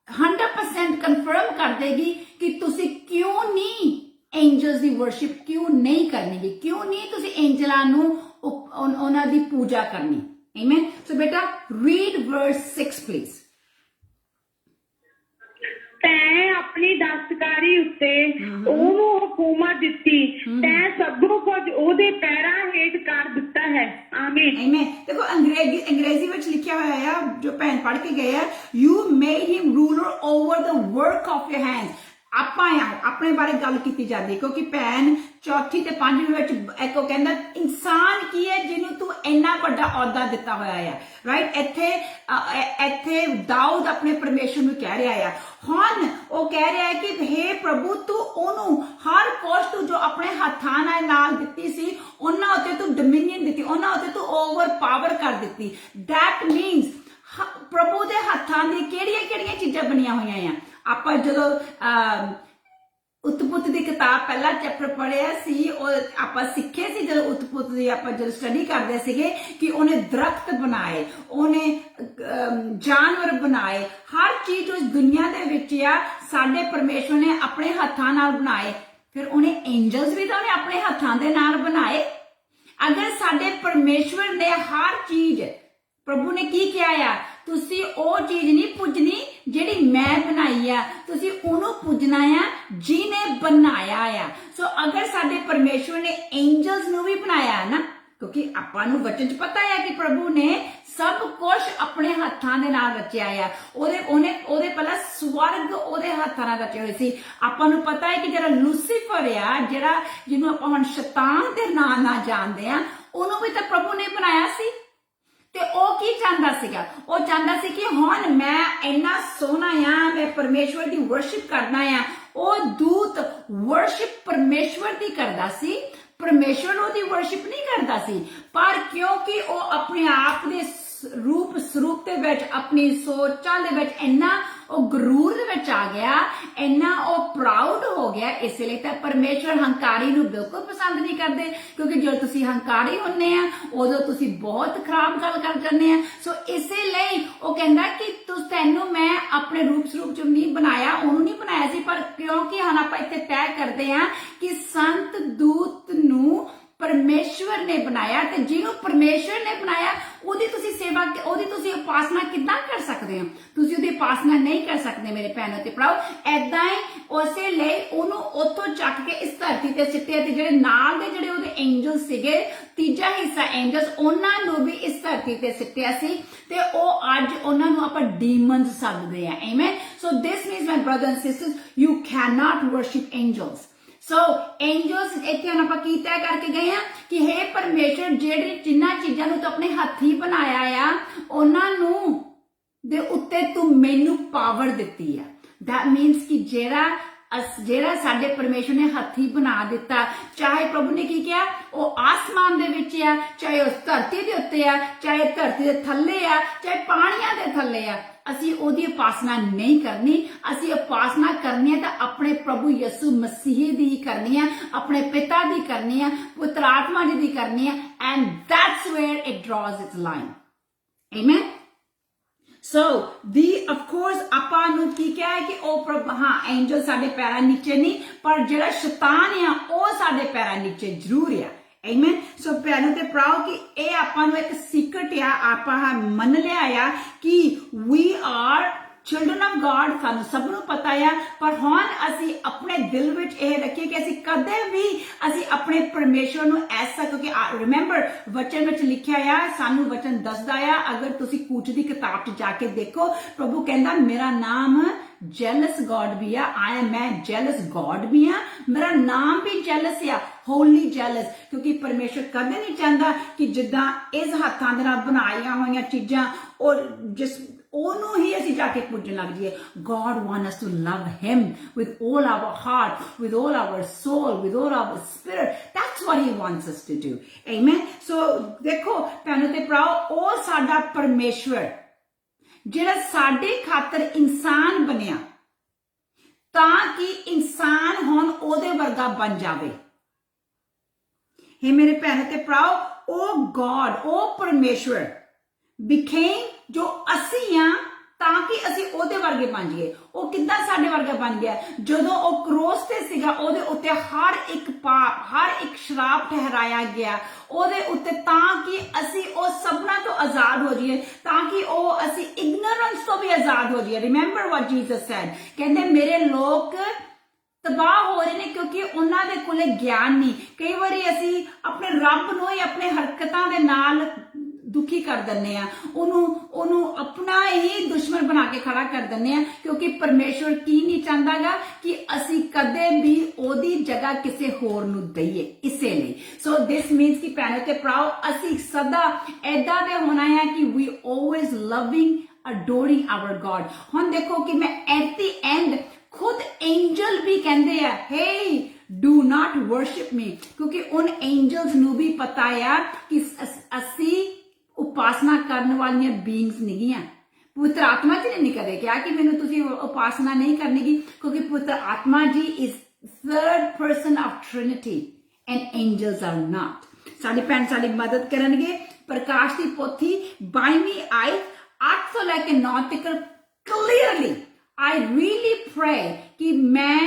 100% ਕਨਫਰਮ ਕਰ ਦੇਗੀ ਕਿ ਤੁਸੀਂ ਕਿਉਂ ਨਹੀਂ ਐਂਜਲਸ ਦੀ ਵਰਸ਼ਿਪ ਕਿਉਂ ਨਹੀਂ ਕਰਨੀ, ਕਿਉਂ ਨਹੀਂ ਤੁਸੀਂ ਐਂਜਲਾਂ ਨੂੰ ਉਹਨਾਂ ਦੀ ਪੂਜਾ ਕਰਨੀ। ਆਮੇਨ। ਸੋ ਬੇਟਾ ਰੀਡ ਵਰਸ 6 ਪਲੀਜ਼।
ਤੈਂ ਆਪਣੀ ਦਸਤਕਾਰੀ ਉੱਤੇ ਉਹਨੂੰ ਹੁਕੂਮਤ ਦਿੱਤੀ, ਤੈਂ ਸਭੋ ਕੁਝ ਉਹਦੇ ਪੈਰਾਂ ਹੇਠ ਕਰ ਦਿੱਤਾ ਹੈ। ਆਮੀਨ।
ਆਮੀਨ। ਦੇਖੋ ਅੰਗਰੇਜ਼ੀ ਵਿੱਚ ਲਿਖਿਆ ਹੋਇਆ ਹੈ, ਜੋ ਭੈਣ ਪੜ੍ਹ ਕੇ ਗਏ ਆ, you made him ruler over the work of your hands. ਆਪਾਂ ਆਪਣੇ ਬਾਰੇ ਗੱਲ ਕੀਤੀ ਜਾਂਦੀ, ਕਿਉਂਕਿ ਭੈਣ ਚੌਥੀ ਤੇ 5ਵੀਂ ਵਿੱਚ ਇੱਕ ਉਹ ਕਹਿੰਦਾ ਇਨਸਾਨ ਕੀ ਹੈ ਜਿਹਨੂੰ ਤੂੰ ਇੰਨਾ ਵੱਡਾ ਅਹੁਦਾ ਦਿੱਤਾ ਹੋਇਆ ਆ, ਰਾਈਟ। ਇੱਥੇ ਦਾਊਦ ਆਪਣੇ ਪਰਮੇਸ਼ਰ ਨੂੰ ਕਹਿ ਰਿਹਾ ਆ, ਹੁਣ ਉਹ ਕਹਿ ਰਿਹਾ ਹੈ ਕਿ ਹੇ ਪ੍ਰਭੂ ਤੂੰ ਉਹਨੂੰ ਹਰ ਕੁਛ ਤੂੰ ਜੋ ਆਪਣੇ ਹੱਥਾਂ ਨਾਲ ਦਿੱਤੀ ਸੀ, ਉਹਨਾਂ ਉੱਤੇ ਤੂੰ ਡੋਮੀਨੀਅਨ ਦਿੱਤੀ, ਉਹਨਾਂ ਉੱਤੇ ਤੂੰ ਓਵਰ ਪਾਵਰ ਕਰ ਦਿੱਤੀ। ਦੈਟ ਮੀਨਸ ਪ੍ਰਭੂ ਦੇ ਹੱਥਾਂ ਦੀ ਕਿਹੜੀਆਂ ਚੀਜ਼ਾਂ ਬਣੀਆਂ ਹੋਈਆਂ ਆ। ਆਪਾਂ ਜਦੋਂ ਉਤਪੁੱਤ ਦੀ ਕਿਤਾਬ ਪਹਿਲਾ ਚੈਪਟਰ ਪੜ੍ਹਿਆ ਸੀ, ਉਹ ਆਪਾਂ ਸਿੱਖੇ ਸੀ ਜਦੋਂ ਉਤਪੁੱਤ ਦੀ ਆਪਾਂ ਜਦੋਂ ਸਟੱਡੀ ਕਰਦੇ ਸੀਗੇ ਕਿ ਉਹਨੇ ਦਰਖਤ ਬਣਾਏ, ਉਹਨੇ ਜਾਨਵਰ ਬਣਾਏ, ਹਰ ਚੀਜ਼ ਉਸ ਦੁਨੀਆ ਦੇ ਵਿੱਚ ਆ ਸਾਡੇ ਪਰਮੇਸ਼ਵਰ ਨੇ ਆਪਣੇ ਹੱਥਾਂ ਨਾਲ ਬਣਾਏ। ਫਿਰ ਉਹਨੇ ਐਂਜਲਸ ਵੀ ਤਾਂ ਉਹਨੇ ਆਪਣੇ ਹੱਥਾਂ ਦੇ ਨਾਲ ਬਣਾਏ। ਅਗਰ ਸਾਡੇ ਪਰਮੇਸ਼ਵਰ ਨੇ ਹਰ ਚੀਜ਼, ਪ੍ਰਭੂ ਨੇ ਕੀ ਕਿਹਾ ਆ, ਤੁਸੀਂ ਉਹ ਚੀਜ਼ ਨਹੀਂ ਪੂਜਣੀ ਜਿਹੜੀ ਮੈਂ ਬਣਾਈ ਆ, ਤੁਸੀਂ ਉਹਨੂੰ ਪੂਜਣਾ ਆ ਜਿਹਨੇ ਬਣਾਇਆ ਆ। ਸੋ ਅਗਰ ਸਾਡੇ ਪਰਮੇਸ਼ਵਰ ਨੇ ਐਂਜਲਸ ਨੂੰ ਵੀ ਬਣਾਇਆ ਨਾ, ਕਿਉਂਕਿ ਆਪਾਂ ਨੂੰ ਵਚਨ ਚ ਪਤਾ ਹੈ ਕਿ ਪ੍ਰਭੂ ਨੇ ਸਭ ਕੁਝ ਆਪਣੇ ਹੱਥਾਂ ਦੇ ਨਾਲ ਰਚਿਆ ਆ। ਉਹਦੇ ਪਹਿਲਾਂ ਸਵਰਗ ਉਹਦੇ ਹੱਥਾਂ ਨਾਲ ਰਚੇ ਹੋਏ ਸੀ। ਆਪਾਂ ਨੂੰ ਪਤਾ ਹੈ ਕਿ ਜਿਹੜਾ ਲੂਸੀਫਰ ਆ, ਜਿਹਨੂੰ ਆਪਾਂ ਹੁਣ ਸ਼ੈਤਾਨ ਦੇ ਨਾਂ ਨਾਲ ਜਾਣਦੇ ਆ, ਉਹਨੂੰ ਵੀ ਤਾਂ ਪ੍ਰਭੂ ਨੇ ਬਣਾਇਆ ਸੀ। ਤੇ ਉਹ ਕੀ ਚਾਹੁੰਦਾ ਸੀਗਾ? ਉਹ ਚਾਹੁੰਦਾ ਸੀ ਕਿ ਹੁਣ ਮੈਂ ਇੰਨਾ ਸੋਹਣਾ ਆ, ਮੈਂ ਪਰਮੇਸ਼ਵਰ ਦੀ ਵਰਸ਼ਿਪ ਕਰਨਾ ਆ। ਉਹ ਦੂਤ ਵਰਸ਼ਿਪ ਪਰਮੇਸ਼ਵਰ ਦੀ ਕਰਦਾ ਸੀ, ਪਰਮੇਸ਼ਵਰ ਉਹਦੀ ਵਰਸ਼ਿਪ ਨਹੀਂ ਕਰਦਾ ਸੀ। ਪਰ ਕਿਉਂਕਿ ਉਹ ਆਪਣੇ ਆਪ ਦੇ ਰੂਪ ਸਰੂਪ ਦੇ ਵਿੱਚ, ਆਪਣੀ ਸੋਚਾਂ ਦੇ ਵਿੱਚ ਇੰਨਾ ਉਹ ਗਰੂਰ ਦੇ ਵਿੱਚ ਆ ਗਿਆ, ਇੰਨਾ ਉਹ ਪ੍ਰਾਊਡ ਹੋ ਗਿਆ, ਇਸ ਲਈ ਤਾਂ ਪਰਮੇਸ਼ਵਰ ਹੰਕਾਰੀ ਨੂੰ ਬਿਲਕੁਲ ਪਸੰਦ ਨਹੀਂ ਕਰਦੇ। ਕਿਉਂਕਿ ਜਦੋਂ ਤੁਸੀਂ ਹੰਕਾਰੀ ਹੁੰਦੇ ਆ ਉਦੋਂ ਤੁਸੀਂ ਬਹੁਤ ਖਰਾਬ ਗੱਲ ਕਰ ਜਾਂਦੇ ਆ। ਸੋ ਇਸੇ ਲਈ ਉਹ ਕਹਿੰਦਾ ਕਿ ਤੈਨੂੰ ਮੈਂ ਆਪਣੇ ਰੂਪ ਸਰੂਪ ਚ ਨਹੀਂ ਬਣਾਇਆ, ਉਹਨੂੰ ਨਹੀਂ ਬਣਾਇਆ ਸੀ, ਪਰ ਕਿਉਂਕਿ ਹੁਣ ਆਪਾਂ ਇੱਥੇ ਤੈਅ ਕਰਦੇ ਆ ਕਿ ਸੰਤ ਦੂਤ ਨੂੰ ਪਰਮੇਸ਼ਵਰ ਨੇ ਬਣਾਇਆ, ਤੇ ਜਿਹਨੂੰ ਪਰਮੇਸ਼ਵਰ ਨੇ ਬਣਾਇਆ ਉਹਦੀ ਤੁਸੀਂ ਸੇਵਾ, ਉਹਦੀ ਤੁਸੀਂ ਉਪਾਸਨਾ ਕਿੱਦਾਂ ਕਰ ਸਕਦੇ ਹੋ? ਤੁਸੀਂ ਉਹਦੀ ਉਪਾਸਨਾ ਨਹੀਂ ਕਰ ਸਕਦੇ ਮੇਰੇ ਭੈਣੋ ਤੇ ਭਰਾਓ। ਏਦਾਂ ਹੀ ਉਸੇ ਲਈ ਉਹਨੂੰ ਉੱਥੋਂ ਚੱਕ ਕੇ ਇਸ ਧਰਤੀ ਤੇ ਸਿੱਟਿਆ, ਤੇ ਜਿਹੜੇ ਨਾਲ ਦੇ ਜਿਹੜੇ ਉਹਦੇ ਐਂਜਲ ਸੀਗੇ, ਤੀਜਾ ਹਿੱਸਾ ਐਂਜਲਸ, ਉਹਨਾਂ ਨੂੰ ਵੀ ਇਸ ਧਰਤੀ ਤੇ ਸਿੱਟਿਆ ਸੀ, ਤੇ ਉਹ ਅੱਜ ਉਹਨਾਂ ਨੂੰ ਆਪਾਂ ਡੀਮਨਸ ਸੱਦਦੇ ਆ। Amen. So this means my brother and sisters, you can not worship angels. So angels ਇੱਥੇ ਹੁਣ ਆਪਾਂ ਕੀ ਤੈਅ ਕਰਕੇ ਗਏ ਆ ਕਿ ਹੇ ਪਰਮੇਸ਼ਰ, ਜਿਨ੍ਹਾਂ ਚੀਜ਼ਾਂ ਨੂੰ ਤੂੰ ਆਪਣੇ ਹੱਥੀ ਬਣਾਇਆ ਆ, ਉਹਨਾਂ ਨੂੰ ਦੇ ਉੱਤੇ ਤੂੰ ਮੈਨੂੰ ਪਾਵਰ ਦਿੱਤੀ ਆ। ਦੈਟ ਮੀਨਸ ਕਿ ਜਿਹੜਾ ਜਿਹੜਾ ਸਾਡੇ ਪਰਮੇਸ਼ਰ ਨੇ ਹੱਥੀ ਬਣਾ ਦਿੱਤਾ, ਚਾਹੇ ਪ੍ਰਭੂ ਨੇ ਕੀ ਕਿਹਾ, ਉਹ ਆਸਮਾਨ ਦੇ ਵਿੱਚ ਆ, ਚਾਹੇ ਉਸ ਧਰਤੀ ਦੇ ਉੱਤੇ ਆ, ਚਾਹੇ ਧਰਤੀ ਦੇ ਥੱਲੇ ਆ, ਚਾਹੇ ਪਾਣੀਆਂ ਦੇ ਥੱਲੇ ਆ, ਅਸੀਂ ਉਹਦੀ ਉਪਾਸਨਾ ਨਹੀਂ ਕਰਨੀ। ਅਸੀਂ ਉਪਾਸਨਾ ਕਰਨੀ ਹੈ ਤਾਂ ਆਪਣੇ ਪ੍ਰਭੂ ਯਿਸੂ ਮਸੀਹ ਦੀ ਕਰਨੀ ਹੈ, ਆਪਣੇ ਪਿਤਾ ਦੀ ਕਰਨੀ ਹੈ, ਪੁੱਤਰ ਆਤਮਾ ਜੀ ਦੀ ਕਰਨੀ ਹੈ, and that's where it draws its line. Amen. So of course ਆਪਾਂ ਨੂੰ ਕੀ ਕਿਹਾ ਹੈ ਕਿ ਉਹ ਹਾਂ ਐਂਜਲ ਸਾਡੇ ਪੈਰਾਂ ਨੀਚੇ ਨਹੀਂ, ਪਰ ਜਿਹੜਾ ਸ਼ੈਤਾਨ ਆ ਉਹ ਸਾਡੇ ਪੈਰਾਂ ਨੀਚੇ ਜ਼ਰੂਰ ਆ। Amen. So ਭੈਣੋ ਤੇ ਭਰਾਓ ਕਿ ਇਹ ਆਪਾਂ ਨੂੰ ਇੱਕ ਸੀਕ੍ਰੇਟ ਆ, ਆਪਾਂ ਮੰਨ ਲਿਆ ਆ ਕਿ we are children of God, ਸਾਨੂੰ ਸਭ ਨੂੰ ਪਤਾ ਆ, ਪਰ ਹੁਣ ਅਸੀਂ ਆਪਣੇ ਦਿਲ ਵਿੱਚ ਇਹ ਰੱਖੀਏ ਕਿ ਅਸੀਂ ਕਦੇ ਵੀ ਅਸੀਂ ਆਪਣੇ ਪਰਮੇਸ਼ਵਰ ਨੂੰ ਐਸਾ, ਕਿਉਂਕਿ ਰਿਮੈਂਬਰ ਵਚਨ ਵਿੱਚ ਲਿਖਿਆ ਆ, ਸਾਨੂੰ ਵਚਨ ਦੱਸਦਾ ਆ, ਅਗਰ ਤੁਸੀਂ ਕੂਚ ਦੀ ਕਿਤਾਬ 'ਚ ਜਾ ਕੇ ਦੇਖੋ, ਪ੍ਰਭੂ ਕਹਿੰਦਾ ਮੇਰਾ ਨਾਮ jealous God ਵੀ ਆ, ਮੈਂ jealous God ਵੀ ਆ, ਮੇਰਾ ਨਾਮ ਵੀ jealous ਆ, holy jealous, ਕਿਉਂਕਿ ਪਰਮੇਸ਼ਵਰ ਕਦੇ ਨਹੀਂ ਚਾਹੁੰਦਾ ਕਿ ਜਿੱਦਾਂ ਇਸ ਹੱਥਾਂ ਦੇ ਨਾਲ ਬਣਾਈਆਂ ਹੋਈਆਂ ਚੀਜ਼ਾਂ ਔਰ ਜਿਸ ਉਹਨੂੰ ਹੀ ਅਸੀਂ ਜਾ ਕੇ ਪੂਜਣ ਲੱਗ ਜਾਈਏ। God wants us to love him with all our heart, with all our soul, with all our spirit. That's what he wants us to do. Amen. So ਦੇਖੋ ਭੈਣੋ ਤੇ ਭਰਾਓ, ਉਹ ਸਾਡਾ ਪਰਮੇਸ਼ਵਰ ਜਿਹੜਾ ਸਾਡੇ ਖਾਤਰ ਇਨਸਾਨ ਬਣਿਆ ਤਾਂ ਕਿ ਇਨਸਾਨ ਹੁਣ ਉਹਦੇ ਵਰਗਾ ਬਣ ਜਾਵੇ। हे ਮੇਰੇ ਭੈਣੋ ਤੇ ਭਰਾਓ, ਉਹ God, ਉਹ ਪਰਮੇਸ਼ਵਰ became ਜੋ ਅਸੀਂ ਆ ਤਾਂ ਕਿ ਅਸੀਂ ਉਹਦੇ ਵਰਗੇ ਬਣ ਜਾਈਏ। ਉਹ ਕਿੱਦਾਂ ਸਾਡੇ ਵਰਗਾ ਬਣ ਗਿਆ? ਜਦੋਂ ਉਹ ਕਰੋਸ ਤੇ ਸੀਗਾ, ਉਹਦੇ ਉੱਤੇ ਹਰ ਇੱਕ ਪਾਪ, ਹਰ ਇੱਕ ਸ਼ਰਾਪ ਠਹਿਰਾਇਆ ਗਿਆ ਉਹਦੇ ਉੱਤੇ, ਤਾਂ ਕਿ ਅਸੀਂ ਉਹ ਸਭਨਾਂ ਤੋਂ ਆਜ਼ਾਦ ਹੋ ਜਾਈਏ, ਤਾਂ ਕਿ ਉਹ ਅਸੀਂ ਇਗਨੋਰੈਂਸ ਤੋਂ ਵੀ ਆਜ਼ਾਦ ਹੋ ਜਾਈਏ। ਰਿਮੈਂਬਰ ਵਾਟ ਜੀਸਸ ਸੈਡ, ਕਹਿੰਦੇ ਮੇਰੇ ਲੋਕ ਤਬਾਹ ਹੋ ਰਹੇ ਨੇ ਕਿਉਂਕਿ ਉਹਨਾਂ ਦੇ ਕੋਲੇ ਗਿਆਨ ਨਹੀਂ। ਕਈ ਵਾਰੀ ਅਸੀਂ ਆਪਣੇ ਰੱਬ ਨੂੰ ਹੀ ਆਪਣੇ ਹਰਕਤਾਂ ਦੇ ਨਾਲ ਦੁਖੀ ਕਰ ਦਿੰਦੇ ਆ, ਉਹਨੂੰ ਆਪਣਾ ਹੀ ਦੁਸ਼ਮਣ ਬਣਾ ਕੇ ਖੜਾ ਕਰ ਦਿੰਦੇ ਆ, ਕਿਉਂਕਿ ਪਰਮੇਸ਼ਵਰ ਕੀ ਨਹੀਂ ਚਾਹੁੰਦਾਗਾ ਕਿ ਅਸੀਂ ਕਦੇ ਵੀ ਉਹਦੀ ਜਗ੍ਹਾ ਕਿਸੇ ਹੋਰ ਨੂੰ ਦਈਏ। ਇਸੇ ਲਈ ਸੋ ਦਿਸ ਮੀਨਸ ਕਿ ਭੈਣੋ ਤੇ ਭਰਾਓ, ਅਸੀਂ ਸਦਾ ਏਦਾਂ ਦੇ ਹੋਣਾ ਹੈ ਕਿ ਵੀ always loving, adoring our God। ਹੁਣ ਦੇਖੋ ਕਿ ਮੈਂ at the end ਖੁਦ ਐਂਜਲ ਵੀ ਕਹਿੰਦੇ ਆ, hey do not worship me, ਕਿਉਂਕਿ ਉਨ ਐਂਜਲਸ ਨੂੰ ਵੀ ਪਤਾ ਆ ਕਿ ਅਸੀਂ ਉਪਾਸਨਾ ਕਰਨ ਵਾਲੀਆਂ ਬੀਇੰਗਸ ਨਹੀਂ ਆ। ਪੁੱਤਰ ਆਤਮਾ ਜੀ ਨੇ ਨਹੀਂ ਕਦੇ ਕਿਹਾ ਕਿ ਮੈਨੂੰ ਤੁਸੀਂ ਉਪਾਸਨਾ ਨਹੀਂ ਕਰਨੀਗੀ, ਕਿਉਂਕਿ ਪੁੱਤਰ ਆਤਮਾ ਜੀ is third person of Trinity and angels are not। ਸਾਡੀ ਭੈਣ ਸਾਡੀ ਮਦਦ ਕਰਨਗੇ। ਪ੍ਰਕਾਸ਼ ਦੀ ਪੋਥੀ 22ਵੀਂ ਆਇਤ 8 ਤੋਂ ਲੈ ਕੇ 9 ਤੱਕ ਕਲੀਅਰਲੀ I really pray ਕਿ ਮੈਂ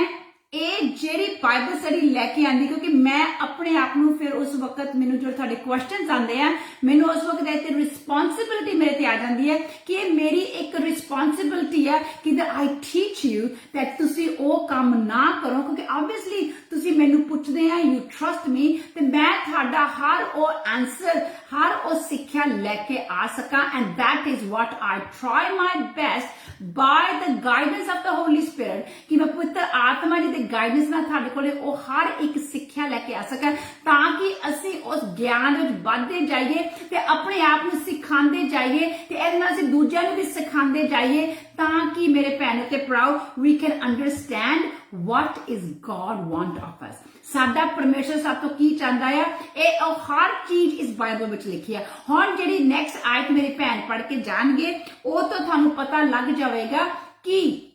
ਇਹ ਜਿਹੜੀ ਬਾਈਬਲ ਸਟੱਡੀ ਲੈ ਕੇ ਆਂਦੀ, ਕਿਉਂਕਿ ਮੈਂ ਆਪਣੇ ਆਪ ਨੂੰ ਫਿਰ ਉਸ ਵਕਤ ਮੈਨੂੰ ਜੋ ਤੁਹਾਡੇ ਕੁਐਸਚਨਸ ਆਉਂਦੇ ਆ, ਮੈਨੂੰ ਉਸ ਵਕਤ ਇਹ ਤੇ ਰਿਸਪੌਂਸਿਬਿਲਿਟੀ ਮੇਰੇ ਤੇ ਆ ਜਾਂਦੀ ਹੈ ਕਿ ਇਹ ਮੇਰੀ ਇੱਕ ਰਿਸਪੌਂਸਿਬਿਲਿਟੀ ਹੈ ਕਿ I teach you that ਤੁਸੀਂ ਉਹ ਕੰਮ ਨਾ ਕਰੋ, ਕਿਉਂਕਿ ਆਬਵੀਅਸਲੀ ਤੁਸੀਂ ਮੈਨੂੰ ਪੁੱਛਦੇ ਆ, you trust me, ਤੇ ਮੈਂ ਤੁਹਾਡਾ ਹਰ ਉਹ ਆਨਸਰ, ਹਰ ਉਹ ਸਿੱਖਿਆ ਲੈ ਕੇ ਆ ਸਕਾਂ। and that is what I try my best by the guidance of the Holy Spirit, ਕਿ ਮੈਂ ਪੁੱਤਰ ਆਤਮਾ ਜੀ ਦੇ ਗਾਈਡੈਂਸ ਨਾਲ ਤੁਹਾਡੇ ਕੋਲੇ ਉਹ ਹਰ ਇੱਕ ਸਿੱਖਿਆ ਲੈ ਕੇ ਆ ਸਕਾਂ, ਤਾਂ ਕਿ ਅਸੀਂ ਉਸ ਗਿਆਨ ਵਿੱਚ ਵੱਧਦੇ ਜਾਈਏ ਤੇ ਆਪਣੇ ਆਪ ਨੂੰ ਸਿਖਾਉਂਦੇ ਜਾਈਏ ਤੇ ਇਹਦੇ ਨਾਲ ਅਸੀਂ ਦੂਜਿਆਂ ਨੂੰ ਵੀ ਸਿਖਾਉਂਦੇ ਜਾਈਏ, ਤਾਂ ਕਿ ਮੇਰੇ ਭੈਣੋ ਤੇ ਭਰਾਓ we can understand what is God want of us। ਸਾਡਾ ਪਰਮੇਸ਼ਰ ਸਾਡੇ ਤੋਂ ਕੀ ਚਾਹੁੰਦਾ ਆ, ਇਹ ਉਹ ਹਰ ਚੀਜ਼ ਇਸ ਬਾਈਬਲ ਵਿੱਚ ਲਿਖੀ ਆ। ਹੁਣ ਜਿਹੜੀ ਨੈਕਸਟ ਆਇਤ ਮੇਰੀ ਭੈਣ ਪੜ੍ਹ ਕੇ ਜਾਣਗੇ, ਉਹ ਤੋਂ ਤੁਹਾਨੂੰ ਪਤਾ ਲੱਗ ਜਾਵੇਗਾ ਕਿ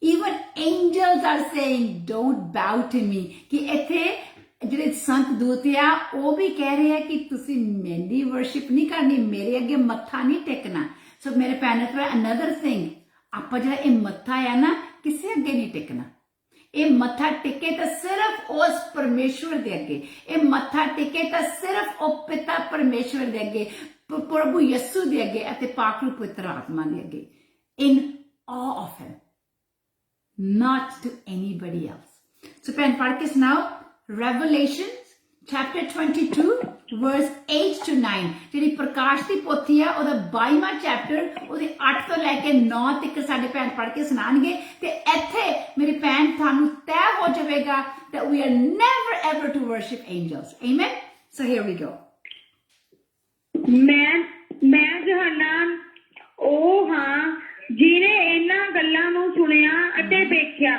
even angels are saying don't bow to me, ਕਿ ਇੱਥੇ ਜਿਹੜੇ ਸੰਤ ਦੂਤ ਆ ਉਹ ਵੀ ਕਹਿ ਰਹੇ ਆ ਕਿ ਤੁਸੀਂ ਮੇਰੀ ਵਰਸ਼ਿਪ ਨਹੀਂ ਕਰਨੀ, ਮੇਰੇ ਅੱਗੇ ਮੱਥਾ ਨਹੀਂ ਟੇਕਣਾ। ਸੋ ਮੇਰੇ ਭੈਣ ਭਰਾ, another thing, ਆਪਾਂ ਜਿਹੜਾ ਇਹ ਮੱਥਾ ਆ ਨਾ, ਕਿਸੇ ਅੱਗੇ ਨਹੀਂ ਟੇਕਣਾ। ਇਹ ਮੱਥਾ ਟੇਕੇ ਤਾਂ ਸਿਰਫ ਉਸ ਪਰਮੇਸ਼ਵਰ ਦੇ ਅੱਗੇ, ਇਹ ਮੱਥਾ ਟੇਕੇ ਤਾਂ ਸਿਰਫ ਉਹ ਪਿਤਾ ਪਰਮੇਸ਼ਵਰ ਦੇ ਅੱਗੇ, ਪ੍ਰਭੂ ਯਿਸੂ ਦੇ ਅੱਗੇ ਅਤੇ ਪਾਕਰੂ ਪੁੱਤਰ ਆਤਮਾ ਦੇ ਅੱਗੇ, in awe of him, not to anybody else। So ਭੈਣ ਪੜ੍ਹ ਕੇ ਸੁਣਾਓ Revelation chapter 22 verse 8 to 9, ਜਿਹੜੀ ਪ੍ਰਕਾਸ਼ ਦੀ ਪੋਥੀ ਆ ਉਹਦਾ 22ਵਾਂ ਚੈਪਟਰ ਉਹਦੇ 8 ਤੋਂ ਲੈ ਕੇ 9 ਤੱਕ ਸਾਡੇ ਭੈਣ ਪੜ੍ਹ ਕੇ ਸੁਣਾਣਗੇ, ਤੇ ਇੱਥੇ ਮੇਰੀ ਭੈਣ ਤੁਹਾਨੂੰ ਤੈਅ ਹੋ ਜਾਵੇਗਾ that we are never ever to worship angels। Amen। So here we go।
ਮੈਂ ਜਹਾਨਾ ਉਹ ਹਾਂ ਜਿਹਨੇ ਇਹਨਾਂ ਗੱਲਾਂ ਨੂੰ ਸੁਣਿਆ ਅਤੇ ਦੇਖਿਆ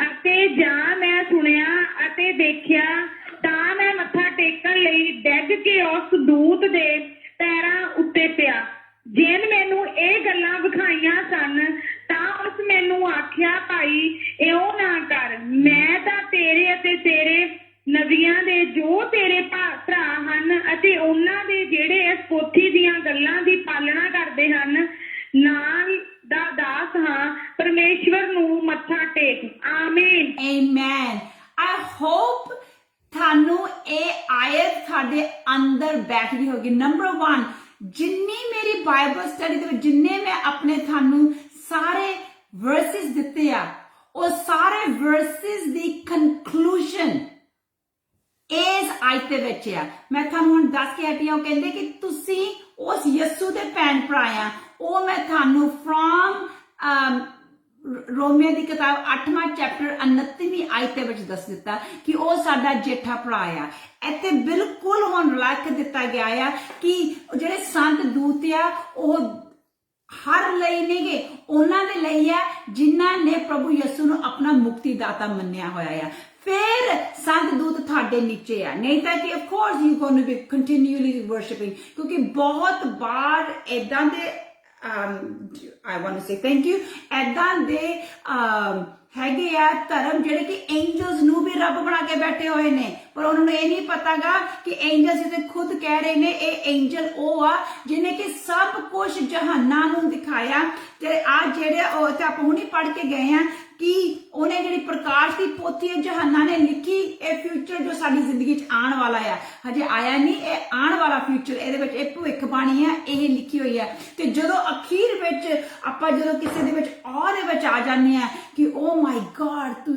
ਅਤੇ ਜਾਂ ਮੈਂ ਸੁਣਿਆ ਅਤੇ ਦੇਖਿਆ ਤਾਂ ਮੈਂ ਮੱਥਾ ਟੇਕਣ ਲਈ ਡਿੱਗ ਕੇ ਉਸ ਦੂਤ ਦੇ ਪੈਰਾਂ ਉੱਤੇ ਪਿਆ। ਜਿਨ ਮੈਨੂੰ ਇਹ ਗੱਲਾਂ ਵਿਖਾਈਆਂ ਸਨ ਤਾਂ ਉਸ ਮੈਨੂੰ ਆਖਿਆ, ਭਾਈ ਇਉਂ ਨਾ ਕਰ। ਮੈਂ ਤਾਂ ਤੇਰੇ ਅਤੇ ਤੇਰੇ ਨਬੀਆਂ ਦੇ ਜੋ ਤੇਰੇ ਭਰਾ ਹਨ ਅਤੇ ਉਹਨਾਂ ਦੇ ਜਿਹੜੇ ਇਸ ਪੋਥੀ ਦੀਆਂ ਗੱਲਾਂ ਦੀ ਪਾਲਣਾ ਕਰਦੇ ਹਨ ਨਾਲ ਦਾ ਦਾਸ ਹਾਂ। ਪਰਮੇਸ਼ਵਰ ਨੂੰ ਮੱਥਾ ਟੇਕ। ਆਮੀਨ।
Amen. I hope ਤੁਹਾਨੂੰ ਇਹ ਆਇਤ ਤੁਹਾਡੇ ਅੰਦਰ ਬੈਠ ਗਈ ਹੋਗੀ। ਨੰਬਰ 1, ਜਿੰਨੀ ਮੇਰੀ ਬਾਈਬਲ ਸਟੱਡੀ ਦੇ ਵਿੱਚ ਜਿੰਨੇ ਮੈਂ ਆਪਣੇ ਤੁਹਾਨੂੰ ਸਾਰੇ ਵਰਸਿਸ ਦਿੱਤੇ ਆ, ਉਹ ਸਾਰੇ ਵਰਸਿਸ ਦੀ ਕਨਕਲੂਜਨ ਇਸ ਆਇਤ ਦੇ ਵਿੱਚ ਆ। ਮੈਂ ਤੁਹਾਨੂੰ ਹੁਣ ਦੱਸ ਕੇ ਹਟੀ ਹਾਂ, ਉਹ ਕਹਿੰਦੇ ਕਿ ਤੁਸੀਂ ਉਸ ਯਿਸੂ ਦੇ ਭੈਣ ਭਰਾ ਆ। ਉਹ ਮੈਂ ਤੁਹਾਨੂੰ ਫਰੋਮ ਰੋਮੀਓ ਦੀ ਕਿਤਾਬ 8ਵਾਂ ਚੈਪਟਰ 29ਵੀਂ ਆਇਤ ਦੇ ਵਿੱਚ ਦੱਸ ਦਿੱਤਾ ਕਿ ਉਹ ਸਾਡਾ ਜੇਠਾ ਭਰਾ ਆ। ਇੱਥੇ ਬਿਲਕੁਲ ਹੁਣ ਲਿਖ ਦਿੱਤਾ ਗਿਆ ਆ ਕਿ ਜਿਹੜੇ ਸੰਤ ਦੂਤ ਆ ਉਹ ਹਰ ਲਈ ਨਹੀਂਗੇ, ਉਹਨਾਂ ਦੇ ਲਈ ਆ ਜਿਨ੍ਹਾਂ ਨੇ ਪ੍ਰਭੂ ਯਿਸੂ ਨੂੰ ਆਪਣਾ ਮੁਕਤੀ ਦਾਤਾ ਮੰਨਿਆ ਹੋਇਆ ਆ। ਫਿਰ ਸੰਤ ਦੂਤ ਤੁਹਾਡੇ ਨੀਚੇ ਆ, ਨਹੀਂ ਤਾਂ ਕਿ of course you going to be continuously worshipping, ਕਿਉਂਕਿ ਬਹੁਤ ਬਾਰ ਇਦਾਂ ਦੇ I want to say thank you ਇਦਾਂ ਦੇ ਹੈਗੇ ਆ ਧਰਮ ਜਿਹੜੇ ਕਿ ਐਂਜਲਸ ਨੂੰ ਵੀ ਰੱਬ ਬਣਾ ਕੇ ਬੈਠੇ ਹੋਏ ਨੇ, ਪਰ ਉਹਨਾਂ ਨੂੰ ਇਹ ਨਹੀਂ ਪਤਾਗਾ ਕਿ ਐਂਜਲਸ ਤੇ ਖੁਦ ਕਹਿ ਰਹੇ ਨੇ ਇਹ ਐਂਜਲ ਉਹ ਆ ਜਿਹਨੇ ਕਿ ਸਭ ਕੁਝ ਜਹਾਨਾਂ ਨੂੰ ਦਿਖਾਇਆ। ਤੇ ਆ ਜਿਹੜੇ ਉਹ ਤੇ ਆਪਾਂ ਹੁਣੀ ਪੜ੍ਹ ਕੇ ਗਏ ਆ ਕਿ ਉਹਨੇ ਜਿਹੜੀ ਪ੍ਰਕਾਸ਼ ਦੀ ਪੋਥੀ ਜਹਾਨਾਂ ਨੇ ਲਿਖੀ, ਇਹ ਫਿਊਚਰ ਜੋ ਸਾਡੀ ਜ਼ਿੰਦਗੀ 'ਚ ਆਉਣ ਵਾਲਾ ਆ, ਹਜੇ ਆਇਆ ਨਹੀਂ, ਇਹ ਆਉਣ ਵਾਲਾ ਫਿਊਚਰ, ਇਹਦੇ ਵਿੱਚ ਇਹ ਭਵਿੱਖਬਾਣੀ ਆ, ਇਹ ਲਿਖੀ ਹੋਈ ਆ। ਤੇ ਜਦੋਂ ਅਖੀਰ ਵਿੱਚ ਆਪਾਂ ਜਦੋਂ ਕਿਸੇ ਦੇ ਵਿੱਚ ਦੇ ਵਿੱਚ ਆ ਜਾਂਦੇ ਆ ਕਿ ਓ ਮਾਈ ਗॉड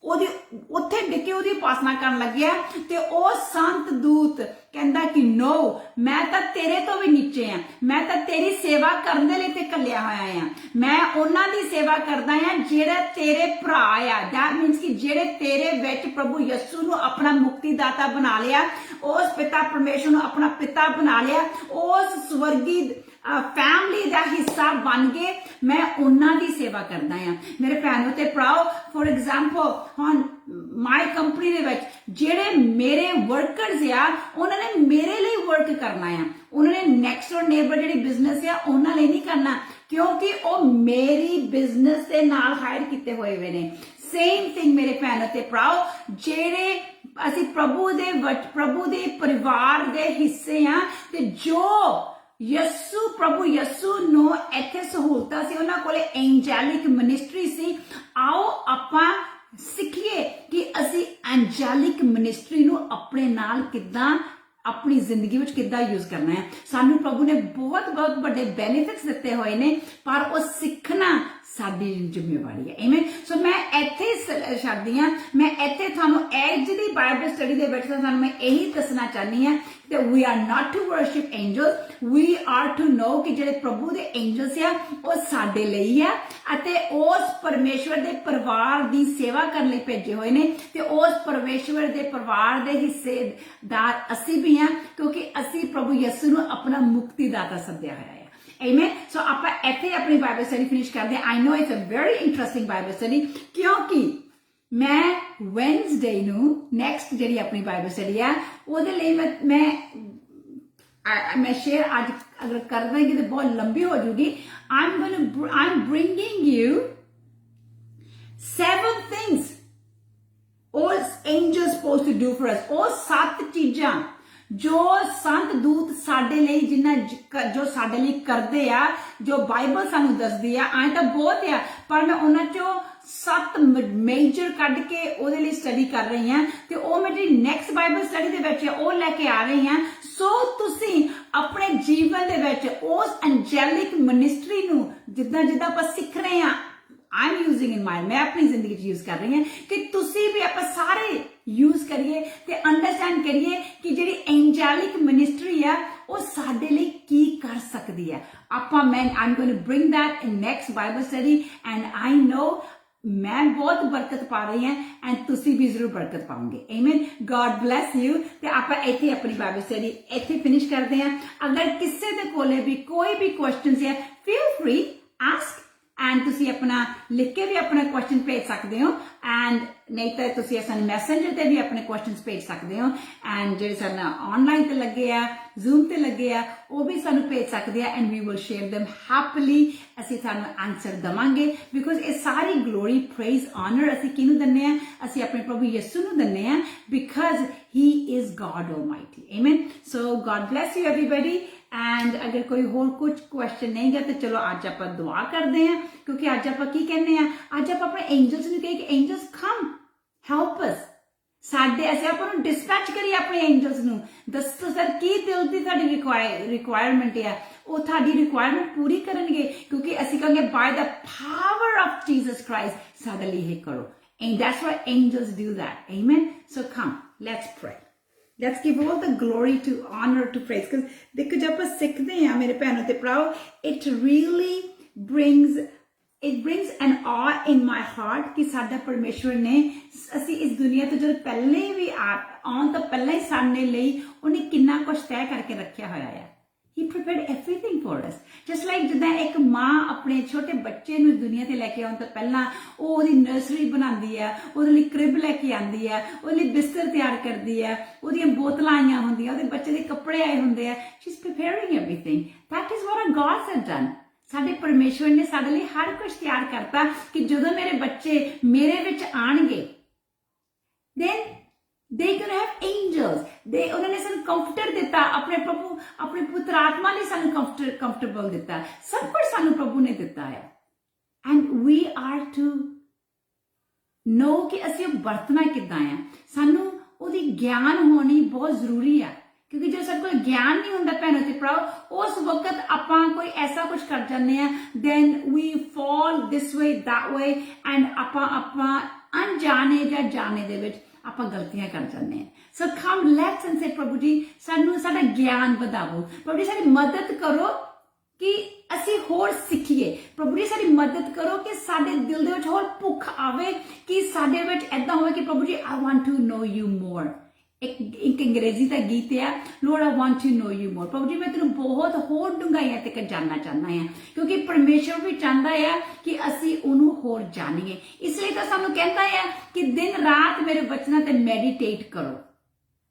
ਉਹਦੀ ਉੱਥੇ ਡਿੱਕੇ ਉਹਦੀ ਉਪਾਸਨਾ ਕਰਨ ਲੱਗਿਆ ਤੇ ਉਹ ਸੰਤ ਦੂਤ ਕਹਿੰਦਾ ਕਿ ਨੋ, ਮੈਂ ਤਾਂ ਤੇਰੇ ਤੋਂ ਵੀ ਨੀਚੇ ਆ, ਮੈਂ ਤਾਂ ਤੇਰੀ ਸੇਵਾ ਕਰਨ ਦੇ ਲਈ ਤੇ ਕੱਲਿਆ ਹੋਇਆ ਆ। ਮੈਂ ਉਹਨਾਂ ਦੀ ਸੇਵਾ ਕਰਦਾ ਆ ਜਿਹੜਾ ਤੇਰੇ ਭਰਾ ਆ। ਦੈਟ ਮੀਨਸ ਕਿ ਜਿਹੜੇ ਤੇਰੇ ਵਿੱਚ ਪ੍ਰਭੂ ਯਿਸੂ ਨੂੰ ਆਪਣਾ ਮੁਕਤੀ ਦਾਤਾ ਬਣਾ ਲਿਆ, ਉਸ ਪਿਤਾ ਪਰਮੇਸ਼ਰ ਨੂੰ ਆਪਣਾ ਪਿਤਾ ਬਣਾ ਲਿਆ, ਉਸ ਸਵਰਗੀ ਫੈਮਿਲੀ ਦਾ ਹਿੱਸਾ ਬਣ ਕੇ ਮੈਂ ਉਹਨਾਂ ਦੀ ਸੇਵਾ ਕਰਦਾ ਆ। ਮੇਰੇ ਭੈਣੋ ਤੇ ਭਰਾਓ, ਫੋਰ ਐਗਜ਼ਾਮਪਲ ਹੁਣ ਮਾਈ ਕੰਪਨੀ ਦੇ ਵਿੱਚ ਜਿਹੜੇ ਮੇਰੇ ਵਰਕਰਸ ਆ ਉਹਨਾਂ ਨੇ ਮੇਰੇ ਲਈ ਵਰਕ ਕਰਨਾ ਆ। ਉਹਨਾਂ ਨੇ ਨੈਕਸਟ ਡੋਰ ਨੇਬਰ ਜਿਹੜੀ ਬਿਜ਼ਨਸ ਆ ਉਹਨਾਂ ਲਈ ਨਹੀਂ ਕਰਨਾ, ਕਿਉਂਕਿ ਉਹ ਮੇਰੀ ਬਿਜ਼ਨਸ ਦੇ ਨਾਲ ਹਾਇਰ ਕੀਤੇ ਹੋਏ ਨੇ। ਸੇਮ ਥਿੰਗ ਮੇਰੇ ਭੈਣੋ ਤੇ ਭਰਾਓ, ਜਿਹੜੇ ਅਸੀਂ ਪ੍ਰਭੂ ਦੇ ਪਰਿਵਾਰ ਦੇ ਹਿੱਸੇ ਆ ਤੇ ਜੋ ਪ੍ਰਭੂ ਯਿਸੂ ਨੂੰ ਇੱਥੇ ਸਹੂਲਤਾਂ ਸੀ, ਉਹਨਾਂ ਕੋਲੇ ਐਂਜੈਲਿਕ ਮਿਨਿਸਟਰੀ ਸੀ। ਆਓ ਆਪਾਂ ਸਿੱਖੀਏ ਕਿ ਅਸੀਂ ਐਂਜੈਲਿਕ ਮਿਨਿਸਟਰੀ ਨੂੰ ਆਪਣੇ ਨਾਲ ਕਿੱਦਾਂ ਆਪਣੀ ਜ਼ਿੰਦਗੀ ਵਿੱਚ ਕਿੱਦਾਂ ਯੂਜ਼ ਕਰਨਾ ਹੈ। ਸਾਨੂੰ ਪ੍ਰਭੂ ਨੇ ਬਹੁਤ ਵੱਡੇ ਬੈਨੀਫਿਟਸ ਦਿੱਤੇ ਹੋਏ ਨੇ, ਪਰ ਉਹ ਸਿੱਖਣਾ ਸਾਡੀ ਜ਼ਿੰਮੇਵਾਰੀ ਹੈ। ਆਮੀਨ। ਸੋ ਮੈਂ ਇੱਥੇ ਛੱਡਦੀ ਹਾਂ, ਮੈਂ ਇੱਥੇ ਤੁਹਾਨੂੰ ਅੱਜ ਦੀ ਬਾਈਬਲ ਸਟੱਡੀ ਦੇ ਵਿੱਚ ਤੁਹਾਨੂੰ ਮੈਂ ਇਹੀ ਦੱਸਣਾ ਚਾਹਨੀ ਹਾਂ ਕਿ we are not to worship angels, we are to know ਕਿ ਜਿਹੜੇ ਪ੍ਰਭੂ ਦੇ ਐਂਜਲਸ ਆ ਉਹ ਸਾਡੇ ਲਈ ਆ ਅਤੇ ਉਸ ਪਰਮੇਸ਼ਵਰ ਦੇ ਪਰਿਵਾਰ ਦੀ ਸੇਵਾ ਕਰਨ ਲਈ ਭੇਜੇ ਹੋਏ ਨੇ ਤੇ ਉਸ ਪਰਮੇਸ਼ਵਰ ਦੇ ਪਰਿਵਾਰ ਦੇ ਹਿੱਸੇਦਾਰ ਅਸੀਂ ਵੀ ਆ, ਕਿਉਂਕਿ ਅਸੀਂ ਪ੍ਰਭੂ ਯਿਸੂ ਨੂੰ ਆਪਣਾ ਮੁਕਤੀ ਦਾਤਾ ਸੱਦਿਆ ਹੋਇਆ ਹੈ। Amen. So ਆਪਾਂ ਇੱਥੇ ਆਪਣੀ ਬਾਈਬਲ ਸਟੱਡੀ ਫਿਨਿਸ਼ ਕਰਦੇ ਹਾਂ। I know it's a very interesting Bible study, ਕਿਉਂਕਿ ਮੈਂ ਵੈਨਸਡੇ ਨੂੰ ਨੈਕਸਟ ਜਿਹੜੀ ਆਪਣੀ ਬਾਈਬਲ ਸਟੱਡੀ ਆ ਉਹਦੇ ਲਈ ਮੈਂ ਸ਼ੇਅਰ ਅੱਜ ਅਗਰ ਕਰ ਦਾਂਗੀ ਤਾਂ ਬਹੁਤ ਲੰਬੀ ਹੋ ਜੂਗੀ। I'm bringing you 7 things all angels supposed to do for us। ਉਹ 7 ਚੀਜ਼ਾਂ ਜੋ ਸੰਤ ਦੂਤ ਸਾਡੇ ਲਈ ਜੋ ਸਾਡੇ ਲਈ ਕਰਦੇ ਆ, ਜੋ ਬਾਈਬਲ ਸਾਨੂੰ ਦੱਸਦੀ ਆ। ਐਂ ਤਾਂ ਬਹੁਤ ਆ, ਪਰ ਮੈਂ ਉਹਨਾਂ ਚੋਂ 7 ਮੇਜਰ ਕੱਢ ਕੇ ਉਹਦੇ ਲਈ ਸਟੱਡੀ ਕਰ ਰਹੀ ਹਾਂ ਤੇ ਉਹ ਮੇਰੀ ਨੈਕਸਟ ਬਾਈਬਲ ਸਟੱਡੀ ਦੇ ਵਿੱਚ ਉਹ ਲੈ ਕੇ ਆ ਰਹੀ ਹਾਂ। ਸੋ ਤੁਸੀਂ ਆਪਣੇ ਜੀਵਨ ਦੇ ਵਿੱਚ ਉਸ ਐਂਜੈਲਿਕ ਮਿਨਿਸਟਰੀ ਨੂੰ ਜਿੱਦਾਂ ਆਪਾਂ ਸਿੱਖ ਰਹੇ ਹਾਂ, I'm using in my, मैं अपनी जिंदगी यूज कर रही हूं कि तुसी भी आप सारे यूज करिए ते अंडरस्टैंड करिए कि जेडी एंजेलिक मिनिस्ट्री है वो साडे लई की कर सकदी है। I'm going to bring that in next Bible study and I know मैं बहुत बरकत पा रही हैं एंड तुसी भी जरूर बरकत पाओगे। Amen. God bless you। ते आप इत्थे अपनी बाइबल स्टडी इत्थे फिनिश करते हैं। अगर किसी दे कोले भी कोई भी क्वेश्चंस है, feel free ask ਐਂਡ ਤੁਸੀਂ ਆਪਣਾ ਲਿਖ ਕੇ ਵੀ ਆਪਣਾ ਕੁਐਸਚਨ ਭੇਜ ਸਕਦੇ ਹੋ ਐਂਡ ਨਹੀਂ ਤਾਂ ਤੁਸੀਂ ਸਾਨੂੰ ਮੈਸੇਂਜਰ ਤੇ ਵੀ ਆਪਣੇ ਕੁਐਸਚਨਸ ਭੇਜ ਸਕਦੇ ਹੋ ਐਂਡ ਜਿਹੜੇ ਸਾਨੂੰ ਆਨਲਾਈਨ ਤੇ ਲੱਗੇ ਆ ਜ਼ੂਮ ਤੇ ਲੱਗੇ ਆ ਉਹ ਵੀ ਸਾਨੂੰ ਭੇਜ ਸਕਦੇ ਆ and we will share them happily ਅਸੀਂ ਤੁਹਾਨੂੰ ਆਨਸਰ ਦਵਾਂਗੇ ਬਿਕੋਜ਼ ਇਹ ਸਾਰੀ ਗਲੋਰੀ ਪ੍ਰੇਜ਼ ਆਨਰ ਅਸੀਂ ਕਿਹਨੂੰ ਦਿੰਦੇ ਆ ਅਸੀਂ ਆਪਣੇ ਪ੍ਰਭੂ ਯਿਸੂ ਨੂੰ ਦਿੰਦੇ ਆ because he is God Almighty amen so God bless you everybody and ਅਗਰ ਕੋਈ ਹੋਰ ਕੁਝ ਕੁਐਸਚਨ ਨਹੀਂ ਗਾ ਤਾਂ ਚਲੋ ਅੱਜ ਆਪਾਂ ਦੁਆ ਕਰਦੇ ਹਾਂ ਕਿਉਂਕਿ ਅੱਜ ਆਪਾਂ ਕੀ ਕਹਿੰਦੇ ਆ ਅੱਜ ਆਪਾਂ ਆਪਣੇ ਐਂਜਲਸ ਨੂੰ ਕਹੇ ਕਿ ਐਂਜਲਸ ਕਮ ਹੈਲਪ ਅਸ ਸਾਡੇ ਅਸੀਂ ਆਪਾਂ ਨੂੰ ਡਿਸਪੈਚ ਕਰੀਏ ਆਪਣੇ ਐਂਜਲਸ ਨੂੰ ਦੱਸੋ ਸਰ ਕੀ ਦਿਲ ਦੀ ਤੁਹਾਡੀ ਰਿਕੁਆਇਰਮੈਂਟ ਹੈ ਉਹ ਤੁਹਾਡੀ ਰਿਕੁਆਇਰਮੈਂਟ ਪੂਰੀ ਕਰਨਗੇ ਕਿਉਂਕਿ ਅਸੀਂ ਕਹਾਂਗੇ ਬਾय ਦ ਪਾਵਰ ਆਫ ਜੀਸਸ ਕ੍ਰਾਈਸਟ ਸਾਡੇ ਲਈ ਇਹ ਕਰੋ and that's why angels do that amen so come let's pray let's give all the glory to honor to praise because ਦੇਖੋ ਜਦ ਆਪਾਂ ਸਿੱਖਦੇ ਆ ਮੇਰੇ ਭੈਣੋ ਤੇ ਭਰਾਓ it really brings an awe in my heart ਕਿ ਸਾਡਾ ਪਰਮੇਸ਼ਵਰ ਨੇ ਅਸੀਂ ਇਸ ਦੁਨੀਆ ਤੋਂ ਜਦ ਪਹਿਲੇ ਵੀ ਆਉਣ ਤੋਂ ਪਹਿਲਾਂ ਹੀ ਸਾਡੇ ਲਈ ਉਹਨੇ ਕਿੰਨਾ ਕੁਝ ਤੈਅ ਕਰਕੇ ਰੱਖਿਆ ਹੋਇਆ ਹੈ He prepared everything for us. Just like ਜਿੱਦਾਂ ਇੱਕ ਮਾਂ ਆਪਣੇ ਛੋਟੇ ਬੱਚੇ ਨੂੰ ਦੁਨੀਆ ਤੇ ਲੈ ਕੇ ਆਉਣ ਤੋਂ ਪਹਿਲਾਂ ਉਹ ਉਹਦੀ ਨਰਸਰੀ ਬਣਾਉਂਦੀ ਹੈ ਉਹਦੇ ਲਈ ਕ੍ਰਿਬ ਲੈ ਕੇ ਆਉਂਦੀ ਹੈ ਉਹਦੇ ਲਈ ਬਿਸਤਰ ਤਿਆਰ ਕਰਦੀ ਹੈ ਉਹਦੀਆਂ ਬੋਤਲਾਂ ਆਈਆਂ ਹੁੰਦੀਆਂ ਉਹਦੇ ਬੱਚੇ ਦੇ ਕੱਪੜੇ ਆਏ ਹੁੰਦੇ ਆ she's preparing everything. That is what our God has done. ਸਾਡੇ ਪਰਮੇਸ਼ਵਰ ਨੇ ਸਾਡੇ ਲਈ ਹਰ ਕੁਝ ਤਿਆਰ ਕਰਤਾ ਕਿ ਜਦੋਂ ਮੇਰੇ ਬੱਚੇ ਮੇਰੇ ਵਿੱਚ ਆਣਗੇ then they gonna have angels ਉਹਨਾਂ ਨੇ ਸਾਨੂੰ ਕੰਫਰਟਰ ਦਿੱਤਾ ਆਪਣੇ ਪ੍ਰਭੂ ਆਪਣੇ ਪੁੱਤਰ ਆਤਮਾ ਨੇ ਸਾਨੂੰ ਕੰਫਰਟੇਬਲ ਦਿੱਤਾ ਸਭ ਕੁਝ ਸਾਨੂੰ ਪ੍ਰਭੂ ਨੇ ਦਿੱਤਾ ਹੈ and we are to know ਕਿ ਅਸੀਂ ਉਹ ਵਰਤਣਾ ਕਿੱਦਾਂ ਆ ਸਾਨੂੰ ਉਹਦੀ ਗਿਆਨ ਹੋਣੀ ਬਹੁਤ ਜ਼ਰੂਰੀ ਆ ਕਿਉਂਕਿ ਜੇ ਸਾਡੇ ਕੋਲ ਗਿਆਨ ਨਹੀਂ ਹੁੰਦਾ ਭੈਣੋ ਤੇ ਭਰਾਓ ਉਸ ਵਕਤ ਆਪਾਂ ਕੋਈ ਐਸਾ ਕੁਝ ਕਰ ਜਾਂਦੇ ਆ then we fall this way that way and ਆਪਾਂ ਅਣਜਾਣੇ ਜਾਂ ਜਾਣੇ ਦੇ ਵਿੱਚ ਆਪਾਂ ਗਲਤੀਆਂ ਕਰ ਜਾਂਦੇ ਹਾਂ ਸੋ ਕਮ ਲੈਟਸ ਐਂਡ ਸੇ ਪ੍ਰਭੂ ਜੀ ਸਾਨੂੰ ਸਾਡਾ ਗਿਆਨ ਵਧਾਵੋ ਪ੍ਰਭੂ ਜੀ ਸਾਡੀ ਮਦਦ ਕਰੋ ਕਿ ਅਸੀਂ ਹੋਰ ਸਿੱਖੀਏ ਪ੍ਰਭੂ ਜੀ ਸਾਡੀ ਮਦਦ ਕਰੋ ਕਿ ਸਾਡੇ ਦਿਲ ਦੇ ਵਿੱਚ ਹੋਰ ਭੁੱਖ ਆਵੇ ਕਿ ਸਾਡੇ ਵਿੱਚ ਐਦਾਂ ਹੋਵੇ ਕਿ ਪ੍ਰਭੂ ਜੀ I want to know you more ਇੱਕ ਅੰਗਰੇਜ਼ੀ ਦਾ ਗੀਤ ਆ lord I want to know you more ਪ੍ਰਭੂ ਜੀ ਮੈਂ ਤੈਨੂੰ ਬਹੁਤ ਹੋਰ ਡੂੰਘਾਈਆਂ ਤੱਕ ਜਾਣਨਾ ਚਾਹੁੰਦਾ ਹਾਂ ਕਿਉਂਕਿ ਪਰਮੇਸ਼ਵਰ ਵੀ ਚਾਹੁੰਦਾ ਆ ਕਿ ਅਸੀਂ ਉਹਨੂੰ ਹੋਰ ਜਾਣੀਏ ਇਸ ਲਈ ਤਾਂ ਸਾਨੂੰ ਕਹਿੰਦਾ ਆ ਕਿ ਦਿਨ ਰਾਤ ਮੇਰੇ ਵਚਨਾਂ ਤੇ ਮੈਡੀਟੇਟ ਕਰੋ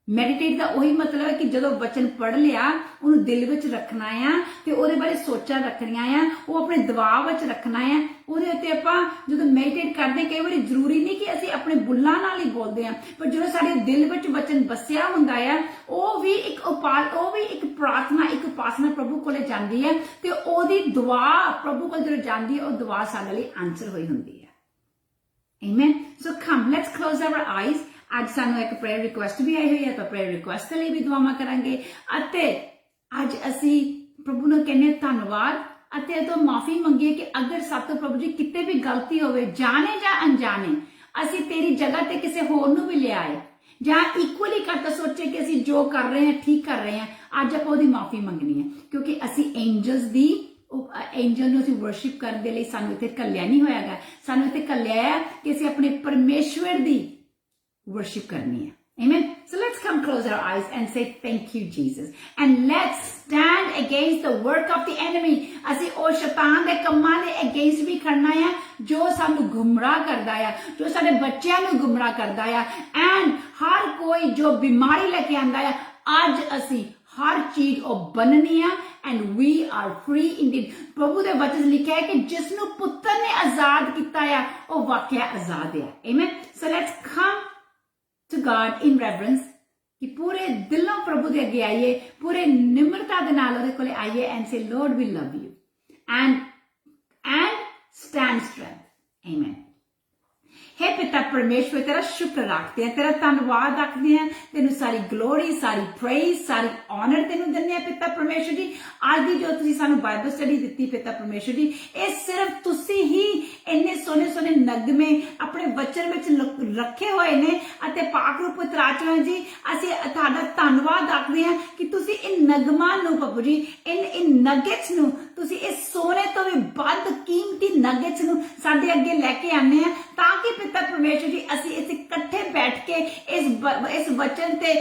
ਮੈਡੀਟੇਟ ਦਾ ਉਹੀ ਮਤਲਬ ਹੈ ਕਿ ਜਦੋਂ ਵਚਨ ਪੜ੍ਹ ਲਿਆ ਉਹਨੂੰ ਦਿਲ ਵਿੱਚ ਰੱਖਣਾ ਆ ਤੇ ਉਹਦੇ ਬਾਰੇ ਸੋਚਾਂ ਰੱਖਣੀਆਂ ਆ ਉਹ ਆਪਣੇ ਦਿਮਾਗ ਵਿੱਚ ਰੱਖਣਾ ਆ ਉਹਦੇ ਉੱਤੇ ਆਪਾਂ ਜਦੋਂ ਮੈਡੀਟੇਟ ਕਰਦੇ ਕਈ ਵਾਰੀ ਜ਼ਰੂਰੀ ਨਹੀਂ ਕਿ ਅਸੀਂ ਆਪਣੇ ਬੁੱਲਾਂ ਨਾਲ ਹੀ ਬੋਲਦੇ ਆ ਪਰ ਜਦੋਂ ਸਾਡੇ ਦਿਲ ਵਿੱਚ ਵਚਨ ਵਸਿਆ ਹੁੰਦਾ ਆ ਉਹ ਵੀ ਇੱਕ ਪ੍ਰਾਰਥਨਾ ਇੱਕ ਉਪਾਸਨਾ ਪ੍ਰਭੂ ਕੋਲੇ ਜਾਂਦੀ ਹੈ ਤੇ ਉਹਦੀ ਦੁਆ ਪ੍ਰਭੂ ਕੋਲ ਜਦੋਂ ਜਾਂਦੀ ਹੈ ਉਹ ਦੁਆ ਸਾਡੇ ਲਈ ਆਨਸਰ ਹੋਈ ਹੁੰਦੀ ਹੈ amen so come let's close our eyes ਅੱਜ ਸਾਨੂੰ ਇੱਕ ਪ੍ਰੇਅਰ ਰਿਕੁਐਸਟ ਵੀ ਆਈ ਹੋਈ ਹੈ ਤਾਂ ਪ੍ਰੇਅਰ ਰਿਕੁਐਸਟ ਲਈ ਵੀ ਦੁਆਵਾਂ ਕਰਾਂਗੇ ਅਤੇ ਅੱਜ ਅਸੀਂ ਪ੍ਰਭੂ ਨੂੰ ਕਹਿੰਦੇ ਧੰਨਵਾਦ ਅਤੇ ਇਹ ਤੋਂ ਮਾਫੀ ਮੰਗੀਏ ਕਿ ਅਗਰ ਸਾਡੇ ਤੋਂ ਪ੍ਰਭੂ ਜੀ ਕਿਤੇ ਵੀ ਗਲਤੀ ਹੋਵੇ ਜਾਣੇ ਜਾਂ ਅਣਜਾਣੇ ਅਸੀਂ ਤੇਰੀ ਜਗ੍ਹਾ ਤੇ ਕਿਸੇ ਹੋਰ ਨੂੰ ਵੀ ਲਿਆਏ ਜਾਂ ਇਕੁਅਲੀ ਕਰਤਾ ਸੋਚੇ ਕਿ ਅਸੀਂ ਜੋ ਕਰ ਰਹੇ ਹਾਂ ਠੀਕ ਕਰ ਰਹੇ ਹਾਂ ਅੱਜ ਆਪਾਂ ਉਹਦੀ ਮਾਫੀ ਮੰਗਣੀ ਹੈ ਕਿਉਂਕਿ ਅਸੀਂ ਐਂਜਲ ਨੂੰ ਅਸੀਂ ਵਰਸ਼ਿਪ ਕਰਨ ਦੇ ਲਈ ਸਾਨੂੰ ਇੱਥੇ ਘੱਲਿਆ ਨਹੀਂ ਹੋਇਆਗਾ ਸਾਨੂੰ ਇੱਥੇ ਘੱਲਿਆ ਹੈ ਕਿ ਅਸੀਂ ਆਪਣੇ ਪਰਮੇਸ਼ਵਰ ਦੀ worship karni hai. Amen. So let's come close our eyes and say thank you Jesus and let's stand against the work of the enemy. Asi oh shaitan de kamma de against bhi karna hai jo sanu gumrah karda hai jo sade bachchiyan nu gumrah karda hai and har koi jo bimari leke aanda hai aaj asi हर चीज ਉਹ बननी है and we are free indeed प्रभु ਦੇ वचन लिखा है कि जिसनु पुत्र ने आजाद किया है वो वाकया आजाद है amen so let's come to God in reverence कि पूरे दिलों प्रभु दे अगे आइए पूरे निम्रता दे नाल ओदे कोले आइए and say Lord we love you and stand strength amen हे पिता परमेश्वर तेरा शुक्र रखते हैं तेरा धन्यवाद रखते हैं तेन सारी ग्लोरी सारी प्रेज सारी ऑनर तेन दिने पिता परमेश्वर जी आज की जो तुसीं सानू बाइबल स्टडी दी पिता परमेश्वर जी ये सिर्फ तुसीं ही इन्ने सोने सोने नगमे अपने वचन में रखे हुए ने अते पाक रूप तराचना जी असीं तुहाडा धन्यवाद रखते हैं कि तुसीं इन नगमां नू प्रभु जी इन नगेट्स नू तुसीं इस सोने तो भी वध कीमती नगेट्स नू साडे अगे लैके आने हैं ताकि पिता परमेश्वर जी असीं इत्थे इकट्ठे बैठ के इस वचन ते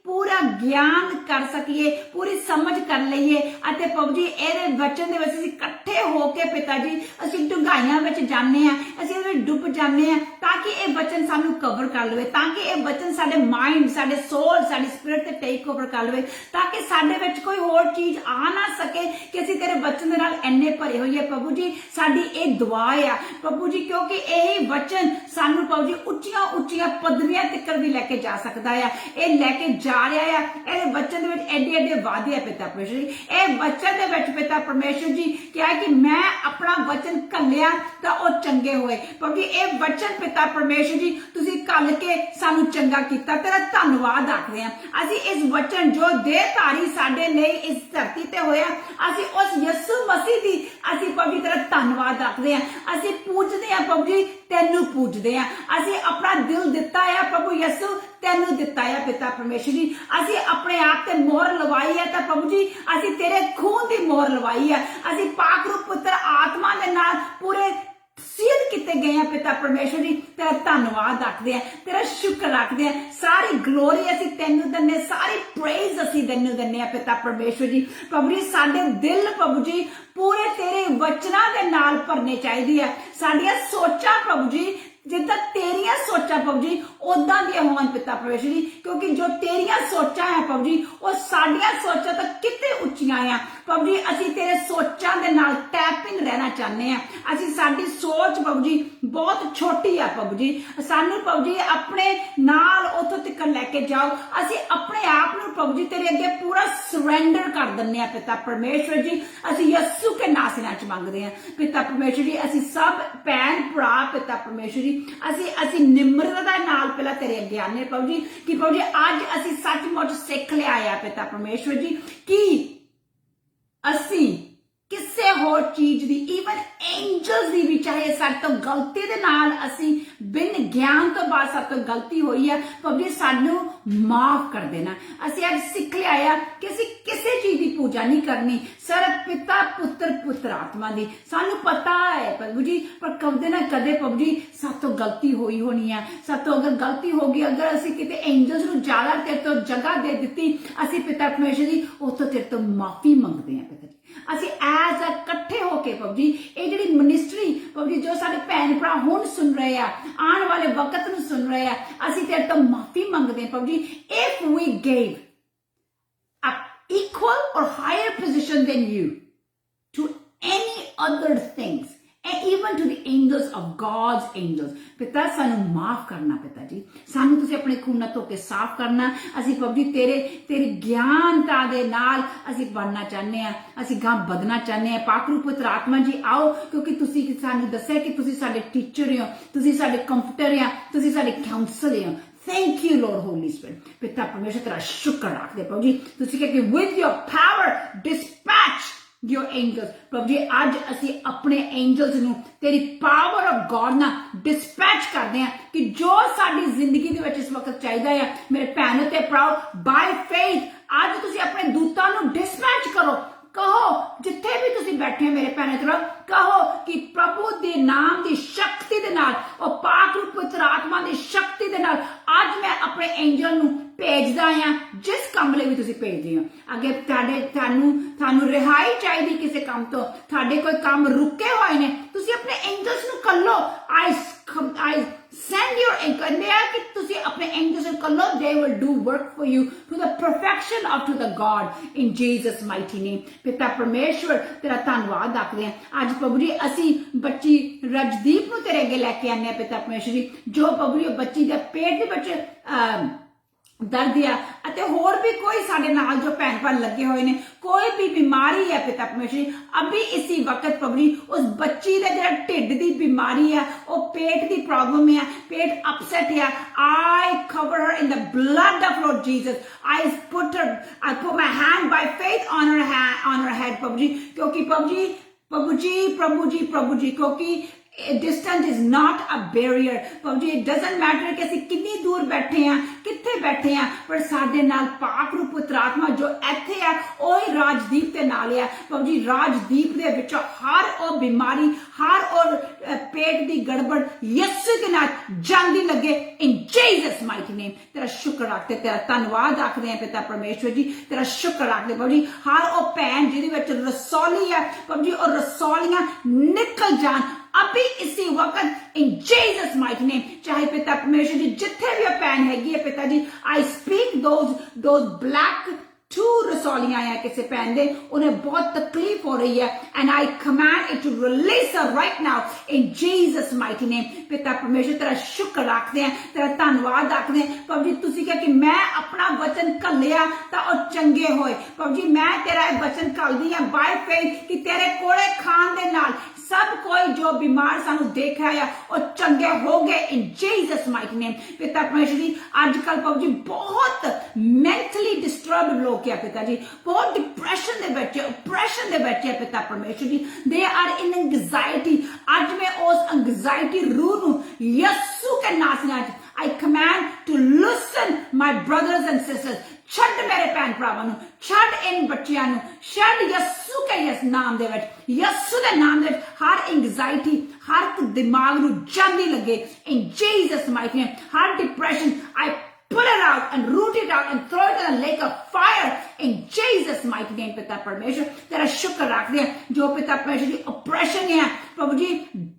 ਪੂਰਾ ਗਿਆਨ ਕਰ ਸਕੀਏ, ਪੂਰੀ ਸਮਝ ਕਰ ਲਈਏ ਅਤੇ ਪ੍ਰਭੂ ਜੀ ਇਹਦੇ ਵਚਨ ਦੇ ਵਿੱਚ ਅਸੀਂ ਇਕੱਠੇ ਹੋ ਕੇ ਪਿਤਾ ਜੀ ਅਸੀਂ ਡੂੰਘਾਈਆਂ ਵਿੱਚ ਜਾਂਦੇ ਆ, ਅਸੀਂ ਇਹਦੇ ਵਿੱਚ ਡੁੱਬ ਜਾਂਦੇ ਆ ਤਾਂ ਕਿ ਇਹ ਵਚਨ ਸਾਨੂੰ ਕਵਰ ਕਰ ਲਵੇ, ਤਾਂ ਕਿ ਇਹ ਵਚਨ ਸਾਡੇ ਮਾਈਂਡ, ਸਾਡੇ ਸੋਲ, ਸਾਡੇ ਸਪਿਰਿਟ ਤੇ ਟੇਕ ਓਵਰ ਕਰ ਲਵੇ, ਤਾਂ ਕਿ ਸਾਡੇ ਵਿੱਚ ਕੋਈ ਹੋਰ ਚੀਜ਼ ਆ ਨਾ ਸਕੇ ਕਿ ਅਸੀਂ ਤੇਰੇ ਵਚਨ ਦੇ ਨਾਲ ਇੰਨੇ ਭਰੇ ਹੋਈਏ। ਪ੍ਰਭੂ ਜੀ ਸਾਡੀ ਇਹ ਦੁਆ ਆ ਪ੍ਰਭੂ ਜੀ, ਕਿਉਂਕਿ ਇਹ ਵਚਨ ਸਾਨੂੰ ਪ੍ਰਭੂ ਜੀ ਉੱਚੀਆਂ ਉੱਚੀਆਂ ਪਦਵੀਆਂ ਤੱਕ ਵੀ ਲੈ ਕੇ ਜਾ ਸਕਦਾ ਆ, ਇਹ ਲੈ ਕੇ ਜਾ ਰਿਹਾ ਆ। ਇਹਦੇ ਵਚਨ ਦੇ ਵਿੱਚ ਐਡੇ ਐਡੇ ਵਾਅਦੇ ਆ ਪਿਤਾ ਪਰਮੇਸ਼ਰ ਜੀ, ਇਹ ਵਚਨ ਦੇ ਵਿੱਚ ਪਿਤਾ ਪਰਮੇਸ਼ਰ ਜੀ ਕਿਹਾ ਕਿ ਮੈਂ ਆਪਣਾ ਵਚਨ ਘੱਲਿਆ ਤਾਂ ਉਹ ਚੰਗੇ ਹੋਏ। ਪ੍ਰਭੂ ਜੀ ਇਹ ਵਚਨ ਪਿਤਾ ਪਰਮੇਸ਼ਰ ਜੀ ਤੁਸੀਂ ਘੱਲ ਕੇ ਸਾਨੂੰ ਚੰਗਾ ਕੀਤਾ, ਤੇਰਾ ਧੰਨਵਾਦ ਆਖਦੇ ਹਾਂ। ਅਸੀਂ ਇਸ ਵਚਨ ਜੋ ਦੇਹਧਾਰੀ ਸਾਡੇ ਲਈ ਇਸ ਧਰਤੀ ਤੇ ਹੋਇਆ, ਅਸੀਂ ਉਸ ਯਿਸੂ ਮਸੀਹ ਦੀ ਅਸੀਂ ਪ੍ਰਭੂ ਜੀ ਤੇਰਾ ਧੰਨਵਾਦ ਆਖਦੇ ਹਾਂ, ਅਸੀਂ ਪੂਜਦੇ ਹਾਂ ਪ੍ਰਭੂ ਜੀ, ਤੈਨੂੰ ਪੂਜਦੇ ਹਾਂ। ਅਸੀਂ ਆਪਣਾ ਦਿਲ ਦਿੱਤਾ ਆ ਪ੍ਰਭੂ ਯਿਸੂ, ਤੈਨੂੰ ਦਿੱਤਾ ਆ ਪਿਤਾ ਪਰਮੇਸ਼ਰ ਜੀ। ਅਸੀਂ ਆਪਣੇ ਆਪ ਤੇ ਮੋਹਰ ਲਵਾਈ ਹੈ ਤਾਂ ਪ੍ਰਭੂ ਜੀ ਅਸੀਂ ਤੇਰੇ ਖੂਨ ਦੀ ਮੋਹਰ ਲਵਾਈ ਹੈ, ਅਸੀਂ ਪਾਕ ਰੂਪ ਪੁੱਤਰ ਆਤਮਾ ਦੇ ਨਾਲ ਪੂਰੇ ਸੀਲ ਕੀਤੇ ਗਏ ਆ ਪਿਤਾ ਪਰਮੇਸ਼ਰ ਜੀ। ਤੇਰਾ ਧੰਨਵਾਦ ਆਖਦੇ ਆ, ਤੇਰਾ ਸ਼ੁਕਰ ਆਖਦੇ ਆ, ਸਾਰੀ ਗਲੋਰੀ ਅਸੀਂ ਤੈਨੂੰ ਦਿੰਨੇ, ਸਾਰੀ ਪ੍ਰੇਜ਼ ਅਸੀਂ ਤੈਨੂੰ ਦਿੰਨੇ ਆ ਪਿਤਾ ਪਰਮੇਸ਼ਰ ਜੀ। ਪ੍ਰਭੂ ਜੀ ਸਾਡੇ ਦਿਲ ਪ੍ਰਭੂ ਜੀ ਪੂਰੇ ਤੇਰੇ ਵਚਨਾਂ ਦੇ ਨਾਲ ਭਰਨੇ ਚਾਹੀਦੇ ਆ, ਸਾਡੀਆਂ ਸੋਚਾਂ ਪ੍ਰਭੂ ਜੀ ਜਿੱਦਾਂ ਤੇਰੀਆਂ ਸੋਚਾਂ ਪ੍ਰਭੂ ਜੀ ਉਦਾਂ ਦੀਆਂ ਹੋਣ ਪਿਤਾ ਪਰਮੇਸ਼ਰ ਜੀ, ਕਿਉਂਕਿ ਜੋ ਤੇਰੀਆਂ ਸੋਚਾਂ ਹੈ ਪ੍ਰਭੂ ਜੀ ਉਹ ਸਾਡੀਆਂ ਸੋਚਾਂ ਤੋਂ ਕਿਤੇ ਉੱਚੀਆਂ ਆ ਪ੍ਰਭੂ ਜੀ। ਅਸੀਂ ਤੇਰੇ ਸੋਚਾਂ ਦੇ ਨਾਲ ਟੈਪ ਇਨ ਰਹਿਣਾ ਚਾਹੁੰਦੇ ਆ। ਅਸੀਂ ਸਾਡੀ ਸੋਚ ਪ੍ਰਭੂ ਜੀ ਬਹੁਤ ਛੋਟੀ ਆ ਪ੍ਰਭੂ ਜੀ, ਸਾਨੂੰ ਪ੍ਰਭੂ ਜੀ ਆਪਣੇ ਨਾਲ ਉੱਥੋਂ ਤੱਕ ਲੈ ਕੇ ਜਾਓ। ਅਸੀਂ ਆਪਣੇ ਆਪ ਨੂੰ ਪ੍ਰਭੂ ਜੀ ਤੇਰੇ ਅੱਗੇ ਪੂਰਾ ਸਰੈਂਡਰ ਕਰ ਦਿੰਦੇ ਆ ਪਿਤਾ ਪਰਮੇਸ਼ਰ ਜੀ। ਅਸੀਂ ਯਿਸੂ ਕੇ ਨਾਂ ਚ ਮੰਗਦੇ ਆ ਪਿਤਾ ਪਰਮੇਸ਼ਰ ਜੀ। ਅਸੀਂ ਸਭ ਭੈਣ ਭਰਾ ਪਿਤਾ ਪਰਮੇਸ਼ਰ ਜੀ ਅਸੀਂ ਨਿਮਰਤਾ ਦੇ ਨਾਲ ਪਹਿਲਾਂ ਤੇਰੇ ਅੱਗੇ ਆਨੇ ਪ੍ਰਭੂ ਜੀ ਕਿ ਪ੍ਰਭੂ ਜੀ ਅੱਜ ਅਸੀਂ ਸੱਚਮੁੱਚ ਸਿੱਖ ਲਿਆ ਆ ਪਿਤਾ ਪਰਮੇਸ਼ਰ ਜੀ ਕਿ ਅਸੀਂ ਕਿਸੇ ਹੋਰ ਚੀਜ਼ ਦੀ, ਈਵਨ ਐਂਜਲਸ ਦੀ ਵੀ, ਚਾਹੇ ਸਾਡੇ ਤੋਂ ਗਲਤੀ ਦੇ ਨਾਲ ਅਸੀਂ ਬਿਨ ਗਿਆਨ ਤੋਂ ਬਾਅਦ ਸਾਡੇ ਤੋਂ ਗਲਤੀ ਹੋਈ ਹੈ ਪ੍ਰਭੂ ਜੀ ਸਾਨੂੰ ਮਾਫ ਕਰ ਦੇਣਾ। ਅਸੀਂ ਅੱਜ ਸਿੱਖ ਲਿਆ ਆ ਕਿ ਅਸੀਂ ਕਿਸੇ ਚੀਜ਼ ਦੀ ਪੂਜਾ ਨਹੀਂ ਕਰਨੀ, ਸਿਰਫ ਪਿਤਾ ਪੁੱਤਰ ਪੁੱਤਰ ਆਤਮਾ ਦੀ। ਸਾਨੂੰ ਪਤਾ ਹੈ ਪ੍ਰਭੂ ਜੀ ਪਰ ਕਦੇ ਨਾ ਕਦੇ ਪ੍ਰਭੂ ਜੀ ਸਾਡੇ ਤੋਂ ਗਲਤੀ ਹੋਈ ਹੋਣੀ ਆ, ਸਾਡੇ ਤੋਂ ਅਗਰ ਗਲਤੀ ਹੋ ਗਈ, ਅਗਰ ਅਸੀਂ ਕਿਤੇ ਐਂਜਲਸ ਨੂੰ ਜ਼ਿਆਦਾ ਤੇਰੇ ਤੋਂ ਜਗ੍ਹਾ ਦੇ ਦਿੱਤੀ, ਅਸੀਂ ਪਿਤਾ ਪਰਮੇਸ਼ਰ ਜੀ ਉੱਥੋਂ ਤੇਰੇ ਤੋਂ ਮਾਫੀ ਮੰਗਦੇ ਹਾਂ ਪਿਤਾ ਜੀ। ਅਸੀਂ ਐਜ਼ ਅ ਇਕੱਠੇ ਹੋ ਕੇ ਪ੍ਰਭੂ ਜੀ ਇਹ ਜਿਹੜੀ ਮਿਨਿਸਟਰੀ ਪ੍ਰਭੂ ਜੀ ਜੋ ਸਾਡੇ ਭੈਣ ਭਰਾ ਹੁਣ ਸੁਣ ਰਹੇ ਆ, ਆਉਣ ਵਾਲੇ ਵਕਤ ਨੂੰ ਸੁਣ ਰਹੇ ਆ, ਅਸੀਂ ਤੇਰੇ ਤੋਂ ਮਾਫੀ ਮੰਗਦੇ ਹਾਂ ਪ੍ਰਭੂ ਜੀ। If we gave a equal or higher position than you to any other things and even to the angels of God's angels, ਪਿਤਾ ਸਾਨੂੰ ਮਾਫ ਕਰਨਾ ਪਿਤਾ ਜੀ, ਸਾਨੂੰ ਤੁਸੀਂ ਆਪਣੇ ਖੂਨ ਨਾਲ ਧੋ ਕੇ ਸਾਫ਼ ਕਰਨਾ। ਅਸੀਂ ਪ੍ਰਭੂ ਜੀ ਤੇਰੀ ਗਿਆਨਤਾ ਦੇ ਨਾਲ ਅਸੀਂ ਬਣਨਾ ਚਾਹੁੰਦੇ ਆ, ਅਸੀਂ ਗਾਂ ਵਧਣਾ ਚਾਹੁੰਦੇ ਆ। ਪਾਕ ਰੂਪ ਪੁੱਤਰ ਆਤਮਾ ਜੀ ਆਓ, ਕਿਉਂਕਿ ਤੁਸੀਂ ਸਾਨੂੰ ਦੱਸਿਆ ਕਿ ਤੁਸੀਂ ਸਾਡੇ ਟੀਚਰ ਹੋ, ਤੁਸੀਂ ਸਾਡੇ ਕੰਫਰਟਰ ਆ, ਤੁਸੀਂ ਸਾਡੇ ਕਾਉਂਸਲਰ ਹੋ। Thank you, Lord Holy Spirit. ਪਿਤਾ ਪਰਮੇਸ਼ਰ ਤੇਰਾ ਸ਼ੁਕਰ ਰੱਖਦੇ ਪ੍ਰਭੂ ਜੀ। ਤੁਸੀਂ ਕਹਿੰਦੇ with your power dispatch your angels। ਪ੍ਰਭੂ ਜੀ ਅੱਜ ਅਸੀਂ ਆਪਣੇ ਐਂਜਲਸ ਨੂੰ ਤੇਰੀ ਪਾਵਰ ਆਫ ਗॉड ਨਾਲ ਡਿਸਪੈਚ ਕਰਦੇ ਹਾਂ ਕਿ ਜੋ ਸਾਡੀ ਜ਼ਿੰਦਗੀ ਦੇ ਵਿੱਚ ਇਸ ਵਕਤ ਚਾਹੀਦਾ ਹੈ ਮੇਰੇ ਭੈਣ ਤੇ ਭਰਾਓ, ਬਾਈ ਫੇਥ ਅੱਜ ਤੁਸੀਂ ਆਪਣੇ ਦੂਤਾਂ ਨੂੰ ਡਿਸਪੈਚ ਕਰੋ। ਕਹੋ ਜਿੱਥੇ ਵੀ ਤੁਸੀਂ ਬੈਠੇ ਹੋ ਮੇਰੇ ਭੈਣ ਭਰਾ, ਕਹੋ ਕਿ ਪ੍ਰਭੂ ਦੇ ਨਾਮ ਦੀ ਸ਼ਕਤੀ ਦੇ ਨਾਲ, ਉਹ ਪਾਕ ਰੂਪ ਪੁੱਤਰ ਆਤਮਾ ਦੀ ਸ਼ਕਤੀ ਦੇ ਨਾਲ ਅੱਜ ਮੈਂ ਆਪਣੇ ਐਂਜਲ ਨੂੰ ਭੇਜਦਾ ਆ, ਜਿਸ ਕੰਮ ਲਈ ਵੀ ਤੁਸੀਂ ਭੇਜਦੇ ਹੋ। ਅੱਗੇ ਤੁਹਾਨੂੰ ਰਿਹਾਈ ਚਾਹੀਦੀ ਕਿਸੇ ਕੰਮ ਤੋਂ, ਤੁਹਾਡੇ ਕੋਈ ਕੰਮ ਰੁਕੇ ਹੋਏ ਨੇ, ਤੁਸੀਂ ਆਪਣੇ ਐਂਜਲਸ ਨੂੰ ਕੱਲੋ। I send your angels, ਕਿ ਤੁਸੀਂ ਆਪਣੇ ਐਂਜਲਸ ਨੂੰ ਕੱਲੋ, they will do work for you to the perfection of to the God in Jesus mighty name। ਪਿਤਾ ਪਰਮੇਸ਼ਵਰ ਤੇਰਾ ਧੰਨਵਾਦ ਆਖਦੇ ਹਾਂ। ਅੱਜ ਪ੍ਰਭੂ ਜੀ ਅਸੀਂ ਬੱਚੀ ਰਜਦੀਪ ਨੂੰ ਤੇਰੇ ਅੱਗੇ ਲੈ ਕੇ ਆਨੇ ਆ ਪਿਤਾ ਪਰਮੇਸ਼ਵਰ ਜੀ, ਜੋ ਪ੍ਰਭੂ ਜੀ ਬੱਚੀ ਦੇ ਪੇਟ ਦੇ ਵਿੱਚ ਦਰਦ ਆ ਅਤੇ ਹੋਰ ਵੀ ਕੋਈ ਸਾਡੇ ਨਾਲ ਜੋ ਭੈਣ ਭਰਾ ਲੱਗੇ ਹੋਏ ਨੇ, ਕੋਈ ਵੀ ਬਿਮਾਰੀ ਹੈ ਪਿਤਾ ਪਰਮੇਸ਼ਰ ਅਭੀ ਇसी ਵਕਤ ਪ੍ਰਭੂ ਜੀ ਉਸ ਬੱਚੀ ਦੇ ਜਿਹੜਾ ਢਿੱਡ ਦੀ ਬਿਮਾਰੀ ਆ, ਉਹ ਪੇਟ ਦੀ ਪ੍ਰੋਬਲਮ ਆ, ਪੇਟ ਅਪਸੈਟ ਆ, I cover her in the blood of Lord Jesus। I put my hand by faith on her head ਪ੍ਰਭੂ ਜੀ, ਕਿਉਂਕਿ ਪ੍ਰਭੂ ਜੀ ਕਿਉਂਕਿ distance is not a barrier ਪ੍ਰਭੂ ਜੀ। it doesn't matter ਕਿ ਅਸੀਂ ਕਿੰਨੀ ਦੂਰ ਬੈਠੇ ਆ, ਕਿੱਥੇ बैठे हैं पर साडे नाल पाक रूप पुत्र आत्मा जो इत्थे है ओही राजदीप दे नाल है प्रभु जी राजदीप दे विच हर ओ बीमारी हर और पेट दी गड़बड़ यीशु के नाल जांदी लगे इन जीसस माइटी नेम तेरा शुक्र रखते तेरा धन्यवाद आखदे हैं पिता परमेश्वर जी तेरा शुक्र रखदे प्रभु जी हर ओ भैन जिहदे विच रसौली है प्रभु जी और रसौलियां निकल जान अभी इसी वक्त इन जीसस माइटी नेम चाहे पिता परमेश्वर जी जिथे भी पैन हैगी है पिता जी आई स्पीक दोज ब्लैक 2 रसौलियां हैं किसी पैन दे उन्हें बहुत तकलीफ हो रही है and I command it to release her right now in Jesus mighty name पिता परमेश्वर तेरा शुक्र रखते हैं तेरा धन्यवाद रखते हैं प्रभु जी तुसी कहा कि मैं अपना वचन घल्लिया तां ओ चंगे होए प्रभु जी मैं तेरा वचन घल्लदी हां बाय फेथ कि तेरे कोड़े खान दे नाल सब कोई जो बीमार सानू देख रहा है और चंगे हो गए इन जीसस माइटी नेम पिता परमेश्वर जी आजकल प्रभु जी बहुत मेंटली डिस्टर्ब लोग क्या पिता जी बहुत डिप्रेशन दे बच्चे ऑपरेशन दे बच्चे पिता परमेश्वर जी दे आर इन एंग्जाइटी आज मैं उस एंग्जाइटी रूह नु यीशु के नाम से I command to loosen my brothers and sisters छड़ मेरे भैन भरावां नू छड़ इन बच्चियां नू छड़ यीशु के यस नाम दे विच यीशु दे नाम दे हर एंग्जाइटी हर दिमाग नू जांदी लगे इन Jesus mighty name her depression I pull it out and root it out and throw it in a lake of fire in Jesus mighty name पिता परमेश्वर तेरा शुक्र रखते हैं जो पिता परमेश्वर जी ऑपरेशन है प्रभु जी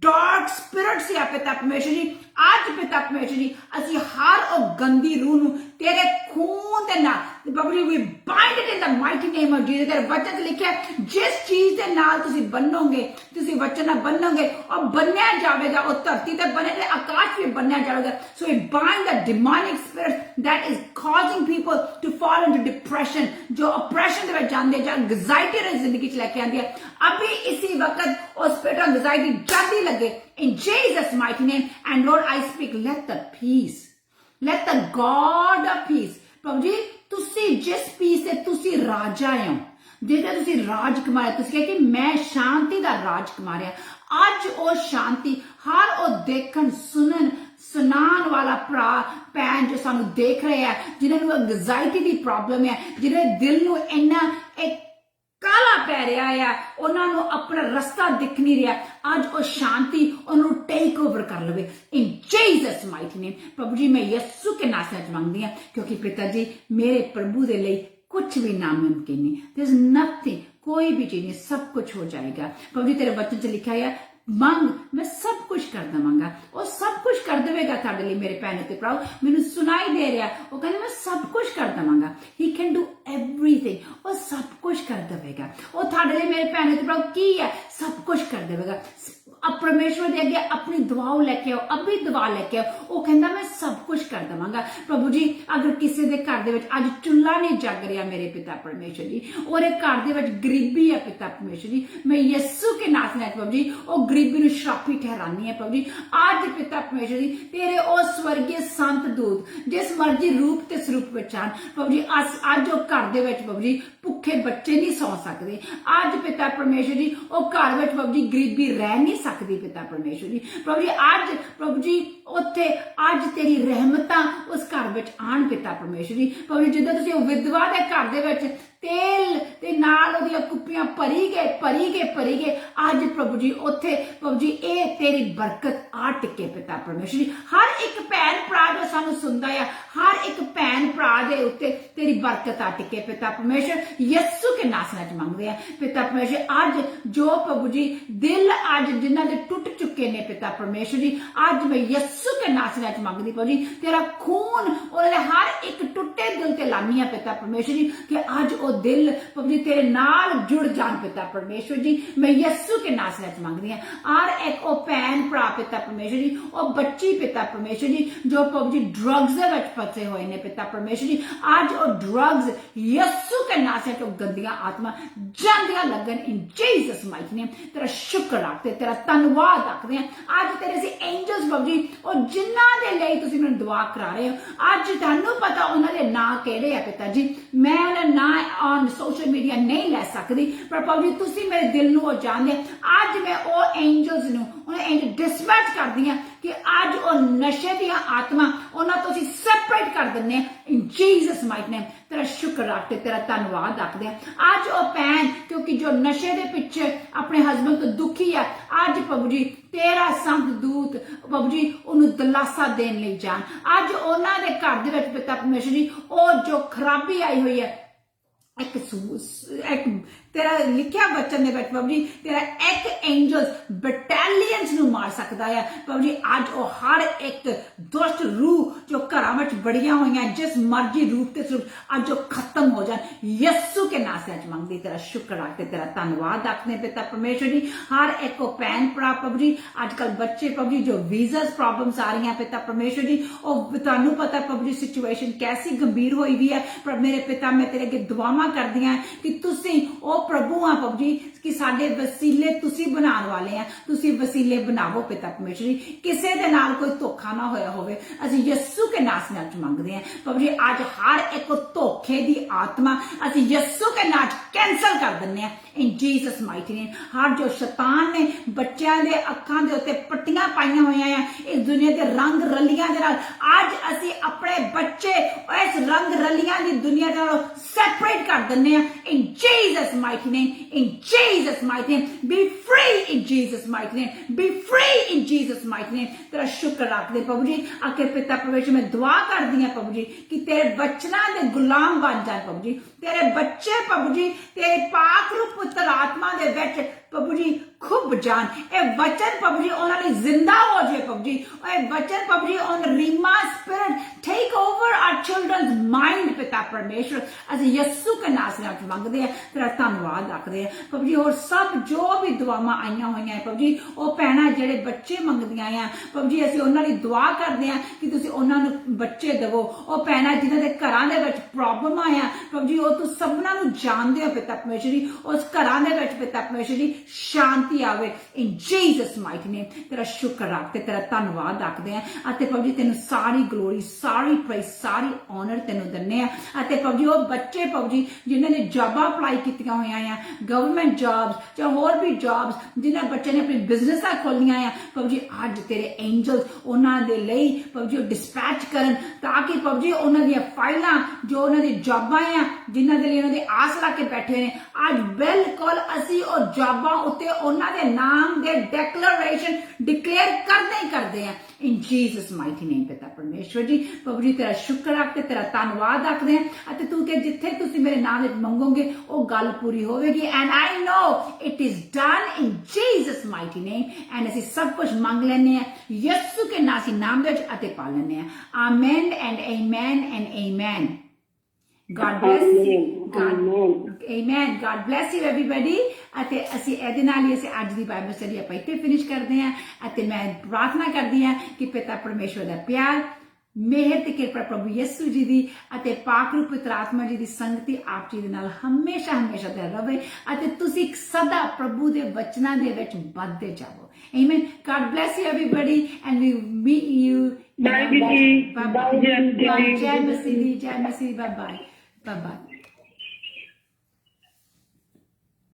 डार्क स्पिरिट से पिता परमेश्वर जी आज पिता परमेश्वर जी असि हर और गंदी रूह नु तेरे खून दे नाल प्रभु जी we bind it in the mighty name of Jesus तेरे वचन च लिखा है जिस चीज दे नाल तुसी बन्नोगे तुसी वचन नाल बन्नोगे और बन्नया जावेगा और धरती ते बने ते आकाश भी बन्नया जावेगा so we bind the demonic spirit that is causing people to fall into depression जो oppression दे विच जांदे जां anxiety रे जिंदगी च लेके आंदी है अभी इसी वक्त उस spirit of anxiety जांदी लगे in Jesus mighty name and Lord I speak let the peace let the God of peace प्रभु जी तुसी जिस पीस से तुसी राजा हो जेकर तुसी राज कमाया तुसी कहा कि मैं शांति दा राज कमा रहा आज ओ शांति हर ओ देखन सुनन सुनान वाला भैन जो सानू देख रहे हैं जिन्होंने एंग्जाइटी की प्रॉब्लम है जिन्हें दिल नू इन्ना एक काला पै रहा है उन्होंने अपना रास्ता दिख नहीं रहा आज वो शांति उन्होंने टेक ओवर कर लवे इन जीसस माइटी नेम प्रभु जी मैं यीशु के नाम से मांगती हूं क्योंकि पिता जी मेरे प्रभु दे लिए कुछ भी नामुमकिन नहीं देयर इज नथिंग कोई भी चीज नहीं सब कुछ हो जाएगा प्रभु जी तेरे वचन च लिखा है मांग मैं सब कुछ कर देवांगा और सब कुछ कर देगा थाडे लिए मेरे भैन ते भराओ मैनू सुनाई दे रहा वो कहने मैं सब कुछ कर देवांगा ही कैन डू एवरीथिंग और सब कुछ कर देगा वो थाडे लिए मेरे भैन ते भराओ की है सब कुछ कर देगा अब परमेश्वर दे अगे अपनी दुआओं लेके आओ अभी दुआ लेके आओ वो कहता मैं सब कुछ कर देवांगा प्रभु जी अगर किसी के घर दे विच अज चुल्हा नहीं जग रहा मेरे पिता परमेश्वर जी और घर दे विच गरीबी है पिता परमेश्वर जी मैं यीशु के नाम से प्रभु जी वो गरीबी नूं श्रापी ठहरानी है प्रभु जी आज पिता परमेश्वर जी तेरे ओ स्वर्गीय संत दूत जिस मर्जी रूप ते स्वरूप विच आन प्रभु जी आज वो घर दे विच प्रभु जी भुखे बच्चे नहीं सौ सकते आज पिता परमेश्वर जी वो घर विच प्रभु जी गरीबी रह नहीं सकती पिता परमेश्वर जी प्रभु जी आज प्रभु जी उत्थे आज तेरी रहमतां उस घर विच आन पिता परमेश्वर जी प्रभु जी जिद्दां तुसीं विधवा दे घर दे विच तेल ते नाल ओदियां कुप्पियां भरी गए आज प्रभु जी उत्थे प्रभु जी ए तेरी बरकत आ टिके पिता परमेश्वर जी हर एक भैन भरा जो सानू सुनदा है हर एक भैन भरा दे उत्ते तेरी बरकत आ टिके पिता परमेश्वर यीशु के नाम से मांगदे हैं पिता परमेश्वर आज जो प्रभु जी दिल आज जिन्हां दे टुट चुके ने पिता परमेश्वर जी आज मैं यीशु के नाम से मांगदी प्रभु जी तेरा खून और हर एक टुटे दिल ते लानी है पिता परमेश्वर जी कि आज दिल प्रभु जी तेरे नाल जुड़ जान पिता परमेश्वर जी मैं यीशु के नाम से मांगदी हां और एक ओ भैन भरा पिता परमेश्वर जी ओ बच्ची पिता परमेश्वर जी जो प्रभु जी ड्रग्स दे विच फसे होए ने पिता परमेश्वर जी आज ओ ड्रग्स यीशु के नाम से तो गंदियां आत्मा जांदियां लगन इन जीसस माइटी नेम तेरा शुक्र रखते तेरा धन्यवाद रखते हैं आज तेरे से एंजल्स प्रभु जी और जिन्हां दे लई तुसीं मैनूं दुआ करा रहे हो आज तुहानूं पता उन्हां दे नाम किहड़े आ पिता जी मैं उन्हां नाम ऑन सोशल मीडिया नहीं लै सकती पर प्रभु जी तुसी मेरे दिल नूं जानदे आज मैं ओ एंजल्स नूं ਉਹਨੇ ਇੰਜ ਡਿਸਪੈਚ ਕਰਦੀਆਂ ਕਿ ਅੱਜ ਉਹ ਨਸ਼ੇ ਦੀਆਂ ਆਤਮਾ ਉਹਨਾਂ ਤੋਂ ਅਸੀਂ ਸੈਪਰੇਟ ਕਰ ਦਿੰਦੇ ਆ ਇਨ ਜੀਸਸ ਮਾਈਟ ਨੇਮ। ਤੇਰਾ ਸ਼ੁਕਰ ਰੱਖ ਤੇ ਤੇਰਾ ਧੰਨਵਾਦ ਰੱਖਦੇ ਆ ਅੱਜ ਉਹ ਭੈਣ ਕਿਉਂਕਿ ਜੋ ਨਸ਼ੇ ਦੇ ਪਿੱਛੇ ਆਪਣੇ ਹਸਬੈਂਡ ਤੋਂ ਦੁਖੀ ਆ, ਅੱਜ ਪ੍ਰਭੂ ਜੀ ਤੇਰਾ ਸੰਤ ਦੂਤ ਪ੍ਰਭੂ ਜੀ ਉਹਨੂੰ ਦਿਲਾਸਾ ਦੇਣ ਲਈ ਜਾਣ। ਅੱਜ ਉਹਨਾਂ ਦੇ ਘਰ ਦੇ ਵਿੱਚ ਪਿਤਾ ਪਰਮੇਸ਼ਰ ਜੀ ਉਹ ਜੋ ਖਰਾਬੀ ਆਈ ਹੋਈ ਹੈ ਇੱਕ तेरा लिखिया वचन दे प्रभु जी तेरा एक एंजल्स बटालियंस नू मार सकता है प्रभु जी। अज वो हर एक दुष्ट रूह जो घरां विच बड़ियां होईयां जिस मर्जी रूप ते स्वरूप अज वो खत्म हो जाए यस्सु के नाम से अज मंगदी तेरा शुक्र रखते तेरा धन्यवाद रखते पिता परमेश्वर जी। हर एक भैन भरा प्रभु जी अजकल बच्चे प्रभु जी जो वीज़ा प्रॉब्लम्स आ रही हैं पिता परमेश्वर जी वो तुहानू पता प्रभु जी सिचुएशन कैसी गंभीर हुई हुई है पर मेरे पिता मैं तेरे अगे दुआवां करदी हां कि तुसीं प्रभु हाँ प्रभु जी कि साडे वसीले तुसी बनाने वाले हैं, तुसी वसीले बनावो पिता परमेश्वर जी। किसी दे नाल कोई धोखा ना होया होवे असीं यस्सु के नाम से अज मंगदे हैं प्रभु जी। अज हर एक धोखे दी आत्मा असीं यस्सु के नाम कैंसल कर दिंदे हैं इन जीसस माइटी नेम। हर जो शैतान ने बच्चों दे अखां दे उत्ते पट्टियां पाईयां होईयां हैं इस दुनिया दे रंग रलियां दे नाल अज असीं अपने बच्चे इस रंग रलियां दी दुनिया दे नाल सेपरेट कर दिंदे हैं इन Jesus mighty name. In Jesus' mighty name, be free in Jesus' mighty name, be free in Jesus' mighty name। तेरा शुक्र रखते प्रभु जी। आखिर पिता परमेश्वर में दुआ कर दी है प्रभु जी कि तेरे बच्चों के गुलाम बन जाए प्रभु जी। तेरे बच्चे प्रभु जी तेरे पाक रूप पुत्र आत्मा दे विच प्रभु जी खुब जान ए वचन प्रभु जी उन्होंने जिंदा हो जाए प्रभु जी। ए वचन प्रभु जी ऑन रीमा spirit take over our childrens mind पिता परमेश्वर अस यस्सु के नाम से मंगते हैं तेरा धन्यवाद रखते हैं प्रभु जी। और सब जो भी दुआवां आईयां होईयां हैं प्रभु जी वो भैणां जिहड़े बच्चे मंगदियां हैं प्रभु जी असीं उन्हां लई दुआ करदे हैं कि तुसीं उन्हां नूं बच्चे देवो। वो भैणां जिन्हां दे घरां दे विच प्रॉब्लम आया प्रभु जी वो तुसीं सबनां नूं जानदे हो पिता परमेश्वर जी। उस घरां दे विच पिता परमेश्वर जी शांति आवे इन जीसस माइटी नेम। तेरा शुक्र रखते तेरा धन्यवाद रखते हैं अते प्रभु जी तेनू सारी ग्लोरी सारी प्राइज सारी ऑनर तेनू दिन्ने आ। अते प्रभु जी वो बच्चे प्रभु जी जिन्हां ने जॉबां अप्लाई कीतियां होईयां हैं गवर्नमेंट जॉब्स चाहे होर भी जॉब्स जिन्हां बच्चे ने अपनी बिजनेसां खोलियां हैं प्रभु जी अज तेरे एंजल्स उन्हां दे लई प्रभु जी डिस्पैच करन ताकि प्रभु जी उन्हां दी फाइलां जो उन्हां दी जॉबां हैं जिन्हां दे लई उन्हां दी आस ला के बैठे ने अज बिल्कुल असीं ओ जॉबां उत्ते उन्हां दे नाम दे डिक्लेरेशन डिक्लेयर करदे ही करदे हैं इन जीसस माइटी नेम पिता परमेश्वर जी। प्रभु जी तेरा शुक्र रखते तेरा धन्यवाद रखते हैं अते तू के जिथे तुसी मेरे नाम विच मंगोगे वो गल पूरी होवेगी and I know it is done in Jesus mighty name. And असीं सब कुछ मंग लैने हैं यीशु के नाम विच अते पा लैने हैं amen and amen. God bless you. Amen. God bless you everybody. ਅਤੇ ਅਸੀਂ ਇਹਦੇ ਨਾਲ ਹੀ ਅਸੀਂ ਅੱਜ ਦੀ ਬਾਈਬਲ ਸਟੱਡੀ ਆਪਾਂ ਇੱਥੇ ਫਿਨਿਸ਼ ਕਰਦੇ ਹਾਂ ਅਤੇ ਮੈਂ ਪ੍ਰਾਰਥਨਾ ਕਰਦੀ ਹਾਂ ਕਿ ਪਿਤਾ ਪਰਮੇਸ਼ਵਰ ਦਾ ਪਿਆਰ ਮਿਹਰ ਤੇ ਕਿਰਪਾ ਪ੍ਰਭੂ ਯਿਸੂ ਜੀ ਦੀ ਅਤੇ ਪਾਕ ਰੂਪ ਪਵਿੱਤਰ ਆਤਮਾ ਜੀ ਦੀ ਸੰਗਤੀ ਆਪ ਜੀ ਦੇ ਨਾਲ ਹਮੇਸ਼ਾ ਤੇ ਰਹੇ ਅਤੇ ਤੁਸੀਂ ਸਦਾ ਪ੍ਰਭੂ ਦੇ ਵਚਨਾਂ ਦੇ ਵਿੱਚ ਵੱਧਦੇ ਜਾਵੋ। Amen. God bless you everybody and we meet you.
Bye bye.
Bye bye. Jai Masihi. Bye bye. Bye bye.